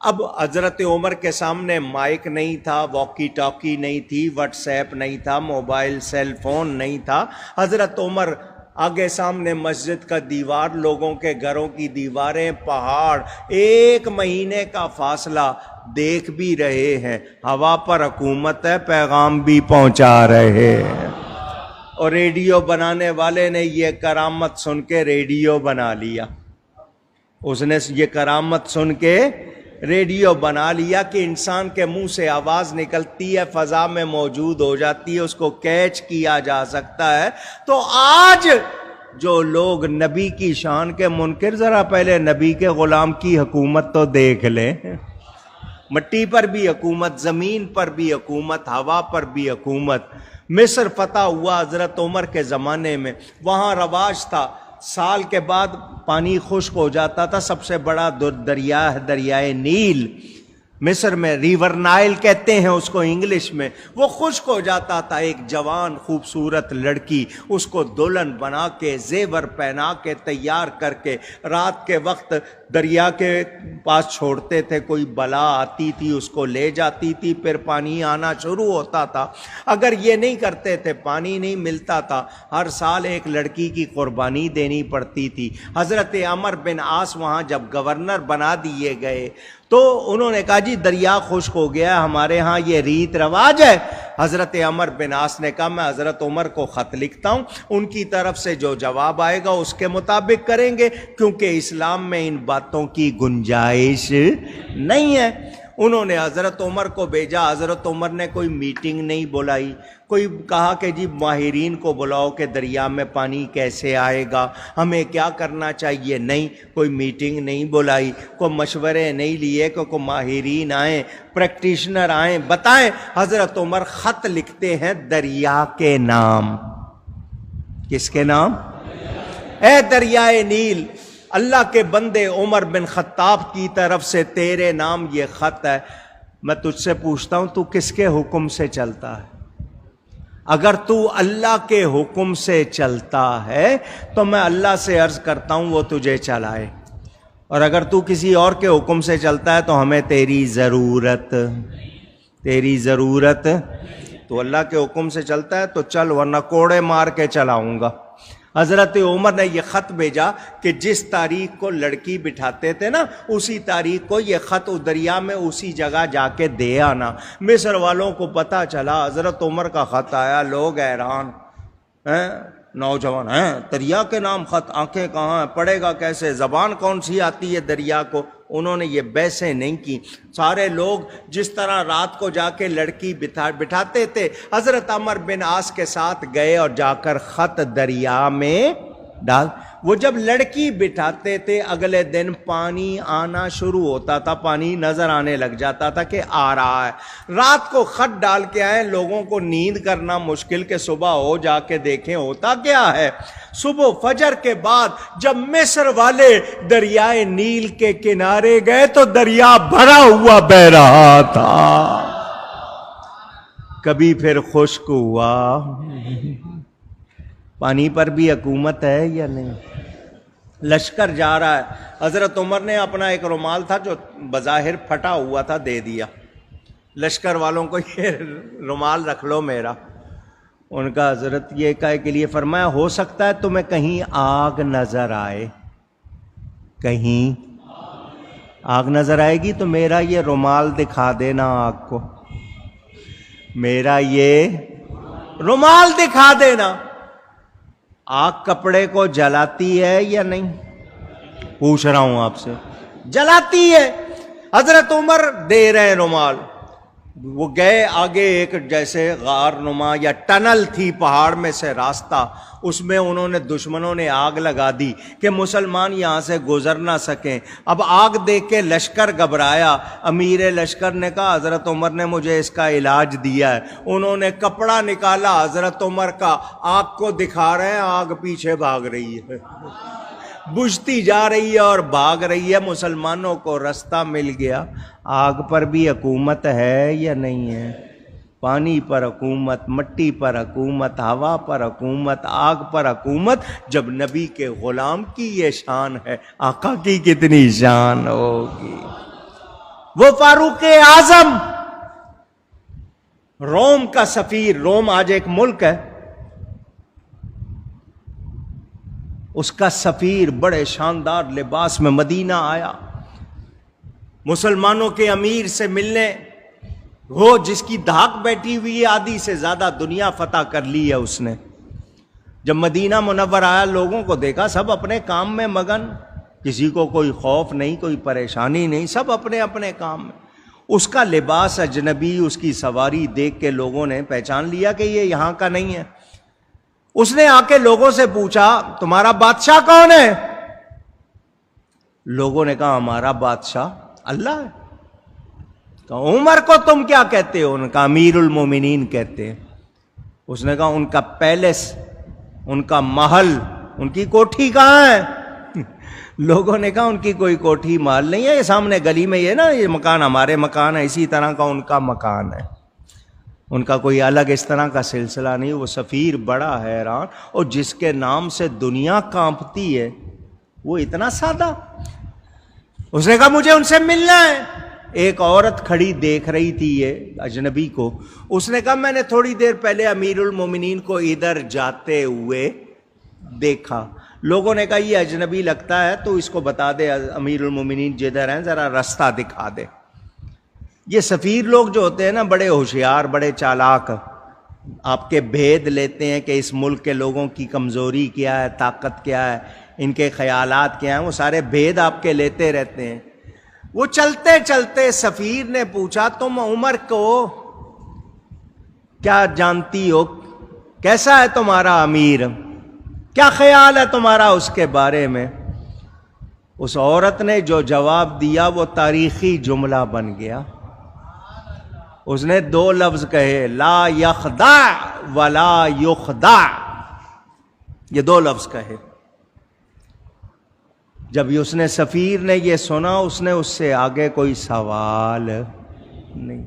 A: اب حضرت عمر کے سامنے مائک نہیں تھا، واکی ٹاکی نہیں تھی، واٹس ایپ نہیں تھا، موبائل سیل فون نہیں تھا۔ حضرت عمر آگے سامنے مسجد کا دیوار، لوگوں کے گھروں کی دیواریں، پہاڑ، 1 مہینے کا فاصلہ، دیکھ بھی رہے ہیں، ہوا پر حکومت ہے، پیغام بھی پہنچا رہے ہیں۔ اور ریڈیو بنانے والے نے یہ کرامت سن کے ریڈیو بنا لیا، اس نے یہ کرامت سن کے ریڈیو بنا لیا کہ انسان کے منہ سے آواز نکلتی ہے، فضا میں موجود ہو جاتی ہے، اس کو کیچ کیا جا سکتا ہے۔ تو آج جو لوگ نبی کی شان کے منکر، ذرا پہلے نبی کے غلام کی حکومت تو دیکھ لیں، مٹی پر بھی حکومت، زمین پر بھی حکومت، ہوا پر بھی حکومت۔ مصر فتح ہوا حضرت عمر کے زمانے میں، وہاں رواج تھا سال کے بعد پانی خشک ہو جاتا تھا، سب سے بڑا دریا ہے دریائے نیل، مصر میں ریور نائل کہتے ہیں اس کو انگلش میں، وہ خشک ہو جاتا تھا۔ ایک جوان خوبصورت لڑکی اس کو دلہن بنا کے زیور پہنا کے تیار کر کے رات کے وقت دریا کے پاس چھوڑتے تھے، کوئی بلا آتی تھی اس کو لے جاتی تھی، پھر پانی آنا شروع ہوتا تھا۔ اگر یہ نہیں کرتے تھے پانی نہیں ملتا تھا، ہر سال ایک لڑکی کی قربانی دینی پڑتی تھی۔ حضرت عمر بن عاص وہاں جب گورنر بنا دیے گئے تو انہوں نے کہا جی دریا خشک ہو گیا، ہمارے ہاں یہ ریت رواج ہے۔ حضرت عمر بن عاص نے کہا میں حضرت عمر کو خط لکھتا ہوں، ان کی طرف سے جو جواب آئے گا اس کے مطابق کریں گے، کیونکہ اسلام میں ان باتوں کی گنجائش نہیں ہے۔ انہوں نے حضرت عمر کو بھیجا، حضرت عمر نے کوئی میٹنگ نہیں بلائی، کوئی کہا کہ جی ماہرین کو بلاؤ کہ دریا میں پانی کیسے آئے گا، ہمیں کیا کرنا چاہیے، نہیں، کوئی میٹنگ نہیں بلائی، کوئی مشورے نہیں لیے کہ کوئی ماہرین آئیں، پریکٹیشنر آئیں، بتائیں۔ حضرت عمر خط لکھتے ہیں دریا کے نام۔ کس کے نام؟ اے دریائے نیل، اللہ کے بندے عمر بن خطاب کی طرف سے تیرے نام یہ خط ہے، میں تجھ سے پوچھتا ہوں تو کس کے حکم سے چلتا ہے؟ اگر تو اللہ کے حکم سے چلتا ہے تو میں اللہ سے عرض کرتا ہوں وہ تجھے چلائے، اور اگر تو کسی اور کے حکم سے چلتا ہے تو ہمیں تیری ضرورت تو اللہ کے حکم سے چلتا ہے تو چل، ورنہ کوڑے مار کے چلاؤں گا۔ حضرت عمر نے یہ خط بھیجا کہ جس تاریخ کو لڑکی بٹھاتے تھے نا اسی تاریخ کو یہ خط دریا میں اسی جگہ جا کے دے آنا۔ مصر والوں کو پتہ چلا حضرت عمر کا خط آیا، لوگ حیران ہیں، نوجوان ہیں، دریا کے نام خط، آنکھیں کہاں ہیں، پڑھے گا کیسے، زبان کون سی آتی ہے دریا کو؟ انہوں نے یہ بحثیں نہیں کی۔ سارے لوگ جس طرح رات کو جا کے لڑکی بٹھاتے تھے، حضرت عمر بن عاص کے ساتھ گئے اور جا کر خط دریا میں ڈال۔ وہ جب لڑکی بٹھاتے تھے اگلے دن پانی آنا شروع ہوتا تھا، پانی نظر آنے لگ جاتا تھا کہ آ رہا ہے۔ رات کو خط ڈال کے آئے، لوگوں کو نیند کرنا مشکل کہ صبح ہو جا کے دیکھیں ہوتا کیا ہے۔ صبح فجر کے بعد جب مصر والے دریائے نیل کے کنارے گئے تو دریا بھرا ہوا بہ رہا تھا۔ کبھی پھر خشک ہوا۔ پانی پر بھی حکومت ہے یا نہیں؟ لشکر جا رہا ہے، حضرت عمر نے اپنا ایک رومال تھا جو بظاہر پھٹا ہوا تھا دے دیا، لشکر والوں کو یہ رومال رکھ لو میرا۔ ان کا حضرت یہ کہے کے لیے فرمایا ہو سکتا ہے تمہیں کہیں آگ نظر آئے، کہیں آگ نظر آئے گی تو میرا یہ رومال دکھا دینا آگ کو، میرا یہ رومال دکھا دینا۔ آگ کپڑے کو جلاتی ہے یا نہیں؟ پوچھ رہا ہوں آپ سے، جلاتی ہے۔ حضرت عمر دے رہے رومال، وہ گئے آگے، ایک جیسے غار نما یا ٹنل تھی پہاڑ میں سے راستہ، اس میں انہوں نے دشمنوں نے آگ لگا دی کہ مسلمان یہاں سے گزر نہ سکیں۔ اب آگ دیکھ کے لشکر گھبرایا، امیر لشکر نے کہا حضرت عمر نے مجھے اس کا علاج دیا ہے۔ انہوں نے کپڑا نکالا حضرت عمر کا، آگ کو دکھا رہے ہیں، آگ پیچھے بھاگ رہی ہے، بجھتی جا رہی ہے اور بھاگ رہی ہے۔ مسلمانوں کو رستہ مل گیا۔ آگ پر بھی حکومت ہے یا نہیں ہے؟ پانی پر حکومت، مٹی پر حکومت، ہوا پر حکومت، آگ پر حکومت۔ جب نبی کے غلام کی یہ شان ہے، آقا کی کتنی شان ہوگی؟ وہ فاروق اعظم، روم کا سفیر، روم آج ایک ملک ہے، اس کا سفیر بڑے شاندار لباس میں مدینہ آیا، مسلمانوں کے امیر سے ملنے، وہ جس کی دھاک بیٹھی ہوئی ہے، آدھی سے زیادہ دنیا فتح کر لی ہے اس نے۔ جب مدینہ منور آیا، لوگوں کو دیکھا سب اپنے کام میں مگن، کسی کو کوئی خوف نہیں، کوئی پریشانی نہیں، سب اپنے اپنے کام میں۔ اس کا لباس اجنبی، اس کی سواری دیکھ کے لوگوں نے پہچان لیا کہ یہ یہاں کا نہیں ہے۔ اس نے آ کے لوگوں سے پوچھا تمہارا بادشاہ کون ہے؟ لوگوں نے کہا ہمارا بادشاہ اللہ ہے۔ کہا عمر کو تم کیا کہتے ہو؟ ان کا امیر المومنین کہتے ہیں۔ اس نے کہا ان کا پیلس، ان کا محل، ان کی کوٹھی کہاں ہے؟ لوگوں نے کہا ان کی کوئی کوٹھی محل نہیں ہے، یہ سامنے گلی میں یہ نا یہ مکان ہمارے مکان ہے، اسی طرح کا ان کا مکان ہے، ان کا کوئی الگ اس طرح کا سلسلہ نہیں۔ وہ سفیر بڑا حیران، اور جس کے نام سے دنیا کانپتی ہے وہ اتنا سادہ۔ اس نے کہا مجھے ان سے ملنا ہے۔ ایک عورت کھڑی دیکھ رہی تھی یہ اجنبی کو، اس نے کہا میں نے تھوڑی دیر پہلے امیر المومنین کو ادھر جاتے ہوئے دیکھا۔ لوگوں نے کہا یہ اجنبی لگتا ہے تو اس کو بتا دے امیر المومنین جدھر ہیں ذرا رستہ دکھا دے۔ یہ سفیر لوگ جو ہوتے ہیں نا بڑے ہوشیار، بڑے چالاک، آپ کے بھید لیتے ہیں کہ اس ملک کے لوگوں کی کمزوری کیا ہے، طاقت کیا ہے، ان کے خیالات کیا ہیں، وہ سارے بھید آپ کے لیتے رہتے ہیں۔ وہ چلتے چلتے سفیر نے پوچھا تم عمر کو کیا جانتی ہو، کیسا ہے تمہارا امیر، کیا خیال ہے تمہارا اس کے بارے میں؟ اس عورت نے جو جواب دیا وہ تاریخی جملہ بن گیا۔ اس نے دو لفظ کہے، لا یخدع ولا یخدع، یہ دو لفظ کہے۔ جب اس نے سفیر نے یہ سنا، اس نے اس سے آگے کوئی سوال نہیں۔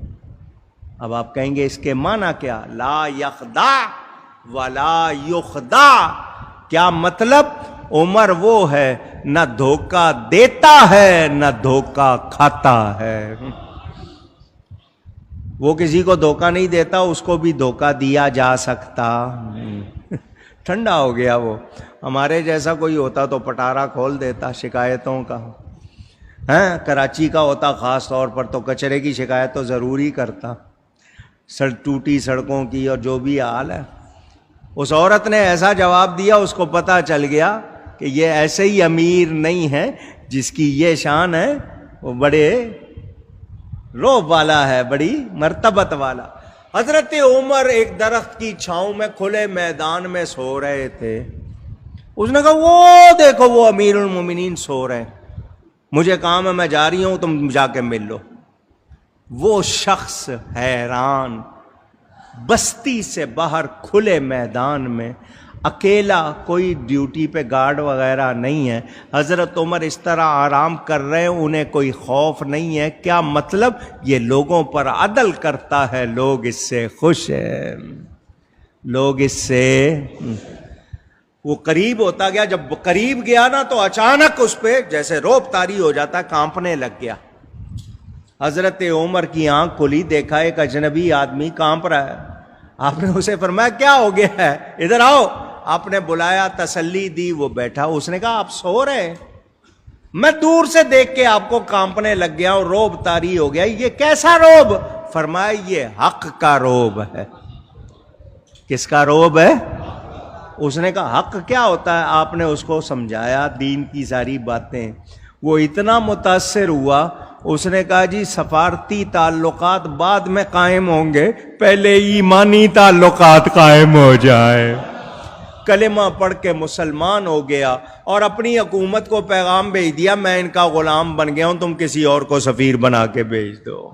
A: اب آپ کہیں گے اس کے معنی کیا؟ لا یخدع ولا یخدع، کیا مطلب؟ عمر وہ ہے نہ دھوکہ دیتا ہے نہ دھوکہ کھاتا ہے۔ وہ کسی کو دھوکہ نہیں دیتا، اس کو بھی دھوکہ دیا جا سکتا۔ ٹھنڈا ہو گیا وہ۔ ہمارے جیسا کوئی ہوتا تو پٹارا کھول دیتا شکایتوں کا، کراچی کا ہوتا خاص طور پر تو کچرے کی شکایت تو ضرور ہی کرتا، ٹوٹی سڑکوں کی اور جو بھی حال ہے۔ اس عورت نے ایسا جواب دیا، اس کو پتہ چل گیا کہ یہ ایسے ہی امیر نہیں ہے جس کی یہ شان ہے، وہ بڑے روب والا ہے، بڑی مرتبت والا۔ حضرت عمر ایک درخت کی چھاؤں میں کھلے میدان میں سو رہے تھے۔ اس نے کہا وہ دیکھو وہ امیر المومنین سو رہے ہیں، مجھے کام ہے میں جا رہی ہوں، تم جا کے مل لو۔ وہ شخص حیران، بستی سے باہر کھلے میدان میں اکیلا، کوئی ڈیوٹی پہ گارڈ وغیرہ نہیں ہے، حضرت عمر اس طرح آرام کر رہے ہیں، انہیں کوئی خوف نہیں ہے۔ کیا مطلب؟ یہ لوگوں پر عدل کرتا ہے، لوگ اس سے خوش ہیں، لوگ اس سے۔ وہ قریب ہوتا گیا، جب قریب گیا نا تو اچانک اس پہ جیسے رعب طاری ہو جاتا، کانپنے لگ گیا۔ حضرت عمر کی آنکھ کھلی، دیکھا ایک اجنبی آدمی کانپ رہا ہے۔ آپ نے اسے فرمایا کیا ہو گیا ہے، ادھر آؤ۔ آپ نے بلایا، تسلی دی، وہ بیٹھا۔ اس نے کہا آپ سو رہے ہیں؟ میں دور سے دیکھ کے آپ کو کانپنے لگ گیا اور رعب طاری ہو گیا۔ یہ کیسا رعب؟ فرمایا یہ حق کا رعب ہے۔ کس کا رعب ہے؟ اس نے کہا حق کیا ہوتا ہے؟ آپ نے اس کو سمجھایا دین کی ساری باتیں۔ وہ اتنا متاثر ہوا، اس نے کہا جی سفارتی تعلقات بعد میں قائم ہوں گے، پہلے ایمانی تعلقات قائم ہو جائے۔ کلمہ پڑھ کے مسلمان ہو گیا اور اپنی حکومت کو پیغام بھیج دیا میں ان کا غلام بن گیا ہوں، تم کسی اور کو سفیر بنا کے بھیج دو۔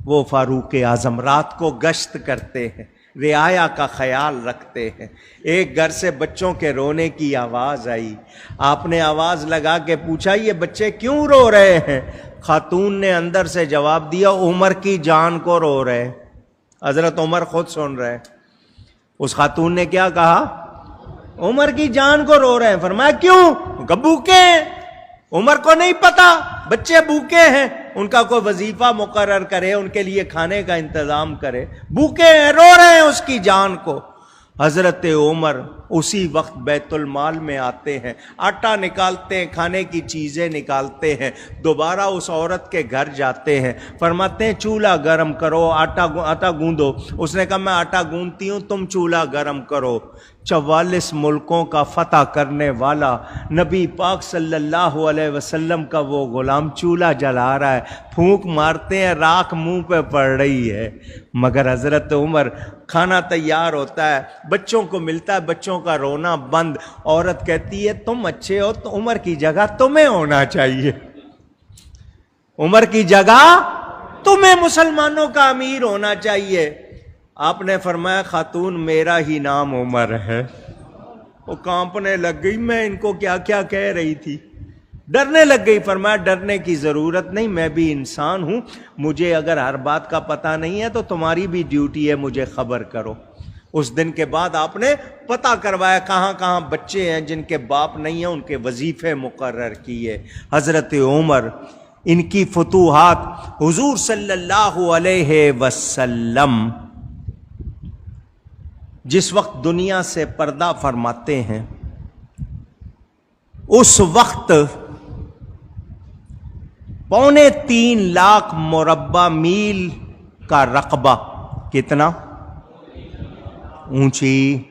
A: وہ فاروق اعظم رات کو گشت کرتے ہیں، رعایا کا خیال رکھتے ہیں۔ ایک گھر سے بچوں کے رونے کی آواز آئی، آپ نے آواز لگا کے پوچھا یہ بچے کیوں رو رہے ہیں؟ خاتون نے اندر سے جواب دیا عمر کی جان کو رو رہے۔ حضرت عمر خود سن رہے۔ اس خاتون نے کیا کہا؟ عمر کی جان کو رو رہے ہیں۔ فرمایا کیوں؟ کہ بھوکے ہیں۔ عمر کو نہیں پتا بچے بھوکے ہیں، ان کا کوئی وظیفہ مقرر کرے، ان کے لیے کھانے کا انتظام کرے، بھوکے ہیں، رو رہے ہیں اس کی جان کو۔ حضرت عمر اسی وقت بیت المال میں آتے ہیں، آٹا نکالتے ہیں، کھانے کی چیزیں نکالتے ہیں، دوبارہ اس عورت کے گھر جاتے ہیں، فرماتے ہیں چولہا گرم کرو، آٹا گوندو۔ اس نے کہا میں آٹا گوندتی ہوں، تم چولہا گرم کرو۔ 44 ملکوں کا فتح کرنے والا نبی پاک صلی اللہ علیہ وسلم کا وہ غلام چولہا جلا رہا ہے، پھونک مارتے ہیں، راکھ منہ پہ پڑ رہی ہے، مگر حضرت عمر کھانا تیار ہوتا ہے، بچوں کو ملتا ہے، بچوں کا رونا بند۔ عورت کہتی ہے تم اچھے ہو تو عمر کی جگہ تمہیں ہونا چاہیے، عمر کی جگہ تمہیں مسلمانوں کا امیر ہونا چاہیے۔ آپ نے فرمایا خاتون میرا ہی نام عمر ہے۔ وہ کانپنے لگ گئی، میں ان کو کیا کیا کہہ رہی تھی، ڈرنے لگ گئی۔ فرمایا ڈرنے کی ضرورت نہیں، میں بھی انسان ہوں، مجھے اگر ہر بات کا پتہ نہیں ہے تو تمہاری بھی ڈیوٹی ہے مجھے خبر کرو۔ اس دن کے بعد آپ نے پتہ کروایا کہاں کہاں بچے ہیں جن کے باپ نہیں ہیں، ان کے وظیفے مقرر کیے۔ حضرت عمر، ان کی فتوحات، حضور صلی اللہ علیہ وسلم جس وقت دنیا سے پردہ فرماتے ہیں اس وقت 3.25 لاکھ مربع میل کا رقبہ، کتنا اونچی،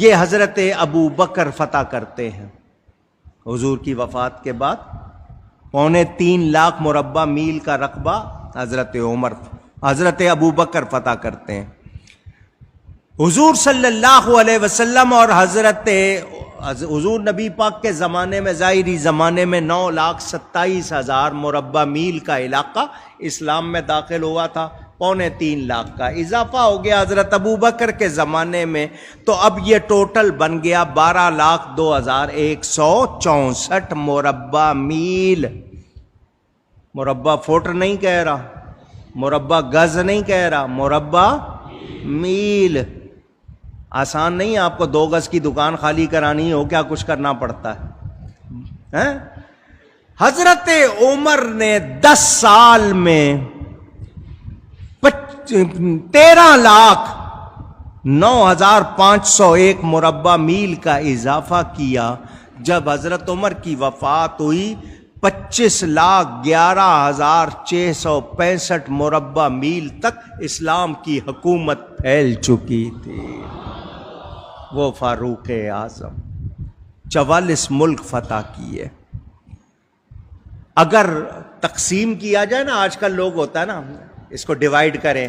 A: یہ حضرت ابو بکر فتح کرتے ہیں۔ حضور کی وفات کے بعد 3.25 لاکھ مربع میل کا رقبہ حضرت ابو بکر فتح کرتے ہیں۔ حضور صلی اللہ علیہ وسلم اور حضور نبی پاک کے زمانے میں، ظاہری زمانے میں 9,27,000 مربع میل کا علاقہ اسلام میں داخل ہوا تھا۔ 3.25 لاکھ کا اضافہ ہو گیا حضرت ابو بکر کے زمانے میں، تو اب یہ ٹوٹل بن گیا 12,02,164 مربع میل۔ مربع فٹ نہیں کہہ رہا، مربع گز نہیں کہہ رہا، مربع میل۔ آسان نہیں، آپ کو 2 گز کی دکان خالی کرانی ہو کیا کچھ کرنا پڑتا ہے۔ حضرت عمر نے 10 سال میں 13,09,501 مربع میل کا اضافہ کیا۔ جب حضرت عمر کی وفات ہوئی 25,11,665 مربع میل تک اسلام کی حکومت پھیل چکی تھی۔ وہ فاروق اعظم 44 ملک فتح کیے۔ اگر تقسیم کیا جائے نا، آج کل لوگ ہوتا ہے نا اس کو ڈیوائیڈ کریں،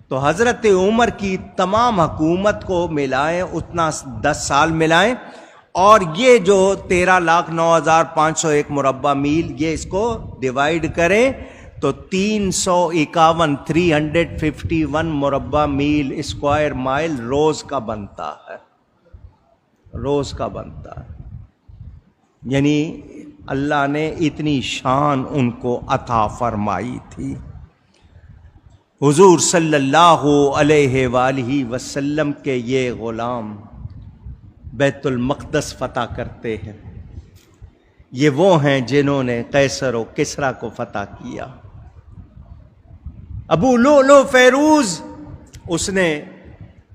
A: تو حضرت عمر کی تمام حکومت کو ملائیں، اتنا 10 سال ملائیں، اور یہ جو 13,09,501 مربع میل، یہ اس کو ڈیوائیڈ کریں تو 351 مربع میل اسکوائر مائل روز کا بنتا ہے، روز کا بنتا ہے۔ یعنی اللہ نے اتنی شان ان کو عطا فرمائی تھی۔ حضور صلی اللہ علیہ وآلہ وسلم کے یہ غلام بیت المقدس فتح کرتے ہیں۔ یہ وہ ہیں جنہوں نے قیصر و کسریٰ کو فتح کیا۔ ابو لؤلؤ فیروز، اس نے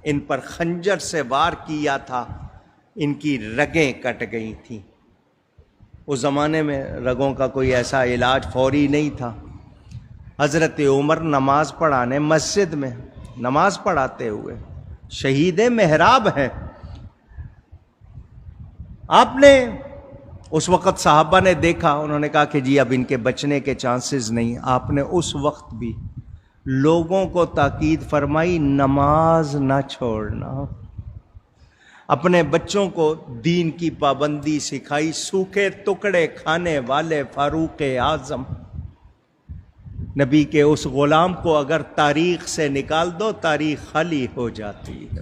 A: ان پر خنجر سے وار کیا تھا، ان کی رگیں کٹ گئی تھیں۔ اس زمانے میں رگوں کا کوئی ایسا علاج فوری نہیں تھا۔ حضرت عمر نماز پڑھانے مسجد میں نماز پڑھاتے ہوئے شہید محراب ہیں۔ آپ نے اس وقت صحابہ نے دیکھا، انہوں نے کہا کہ جی اب ان کے بچنے کے چانسز نہیں۔ آپ نے اس وقت بھی لوگوں کو تاکید فرمائی نماز نہ چھوڑنا، اپنے بچوں کو دین کی پابندی سکھائی۔ سوکھے ٹکڑے کھانے والے فاروق اعظم، نبی کے اس غلام کو اگر تاریخ سے نکال دو تاریخ خالی ہو جاتی ہے۔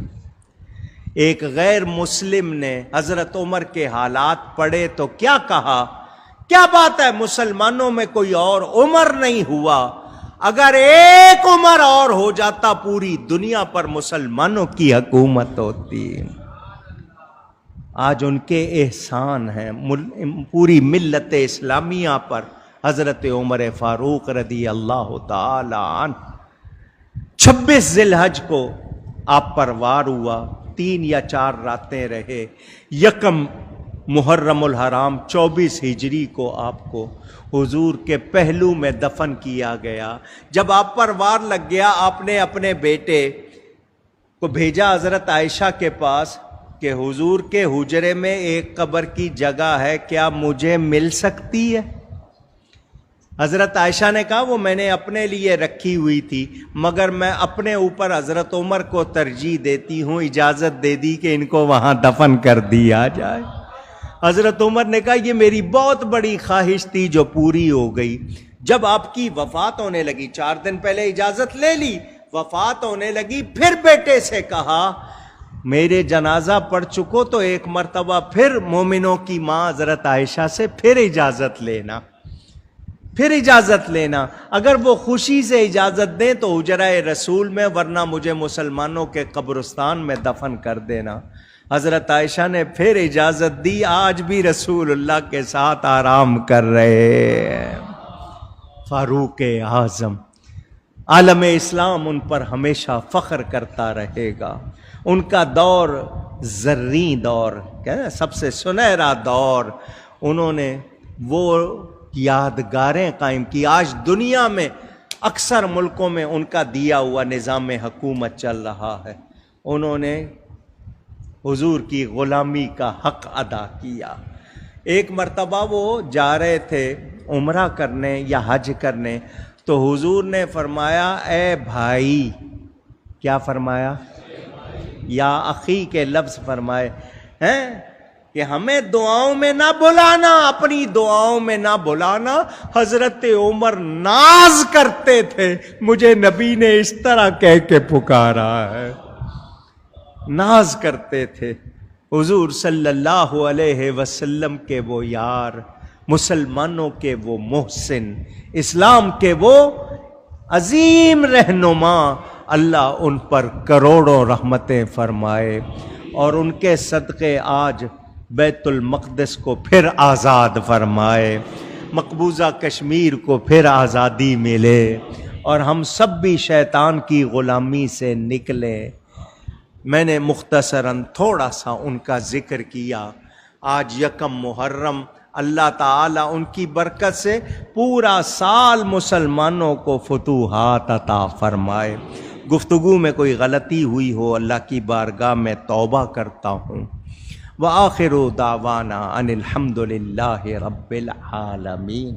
A: ایک غیر مسلم نے حضرت عمر کے حالات پڑھے تو کیا کہا، کیا بات ہے مسلمانوں میں کوئی اور عمر نہیں ہوا، اگر ایک عمر اور ہو جاتا پوری دنیا پر مسلمانوں کی حکومت ہوتی۔ آج ان کے احسان ہیں پوری ملت اسلامیہ پر، حضرت عمر فاروق رضی اللہ تعالی عنہ۔ 26 ذی الحج کو آپ پر وار ہوا، 3 یا 4 راتیں رہے۔ یکم محرم الحرام 24 ہجری کو آپ کو حضور کے پہلو میں دفن کیا گیا۔ جب آپ پر وار لگ گیا، آپ نے اپنے بیٹے کو بھیجا حضرت عائشہ کے پاس کہ حضور کے حجرے میں ایک قبر کی جگہ ہے، کیا مجھے مل سکتی ہے؟ حضرت عائشہ نے کہا وہ میں نے اپنے لیے رکھی ہوئی تھی، مگر میں اپنے اوپر حضرت عمر کو ترجیح دیتی ہوں، اجازت دے دی کہ ان کو وہاں دفن کر دیا جائے۔ حضرت عمر نے کہا یہ میری بہت بڑی خواہش تھی جو پوری ہو گئی۔ جب آپ کی وفات ہونے لگی، 4 دن پہلے اجازت لے لی، وفات ہونے لگی، پھر بیٹے سے کہا میرے جنازہ پڑھ چکو تو ایک مرتبہ پھر مومنوں کی ماں حضرت عائشہ سے پھر اجازت لینا، اگر وہ خوشی سے اجازت دیں تو حجرہ رسول میں، ورنہ مجھے مسلمانوں کے قبرستان میں دفن کر دینا۔ حضرت عائشہ نے پھر اجازت دی، آج بھی رسول اللہ کے ساتھ آرام کر رہے ہیں۔ فاروق اعظم، عالم اسلام ان پر ہمیشہ فخر کرتا رہے گا۔ ان کا دور زریں دور، سب سے سنہرا دور، انہوں نے وہ یادگاریں قائم کی۔ آج دنیا میں اکثر ملکوں میں ان کا دیا ہوا نظام حکومت چل رہا ہے۔ انہوں نے حضور کی غلامی کا حق ادا کیا۔ ایک مرتبہ وہ جا رہے تھے عمرہ کرنے یا حج کرنے، تو حضور نے فرمایا اے بھائی، کیا فرمایا؟ یا اخی کے لفظ فرمائے ہیں کہ ہمیں دعاؤں میں نہ بلانا، اپنی دعاؤں میں نہ بلانا۔ حضرت عمر ناز کرتے تھے، مجھے نبی نے اس طرح کہہ کے پکارا ہے، ناز کرتے تھے۔ حضور صلی اللہ علیہ وسلم کے وہ یار، مسلمانوں کے وہ محسن، اسلام کے وہ عظیم رہنما، اللہ ان پر کروڑوں رحمتیں فرمائے، اور ان کے صدقے آج بیت المقدس کو پھر آزاد فرمائے، مقبوضہ کشمیر کو پھر آزادی ملے، اور ہم سب بھی شیطان کی غلامی سے نکلیں۔ میں نے مختصراً تھوڑا سا ان کا ذکر کیا۔ آج یکم محرم، اللہ تعالیٰ ان کی برکت سے پورا سال مسلمانوں کو فتوحات عطا فرمائے۔ گفتگو میں کوئی غلطی ہوئی ہو، اللہ کی بارگاہ میں توبہ کرتا ہوں۔ وآخر دعوانا ان الحمد للہ رب العالمین۔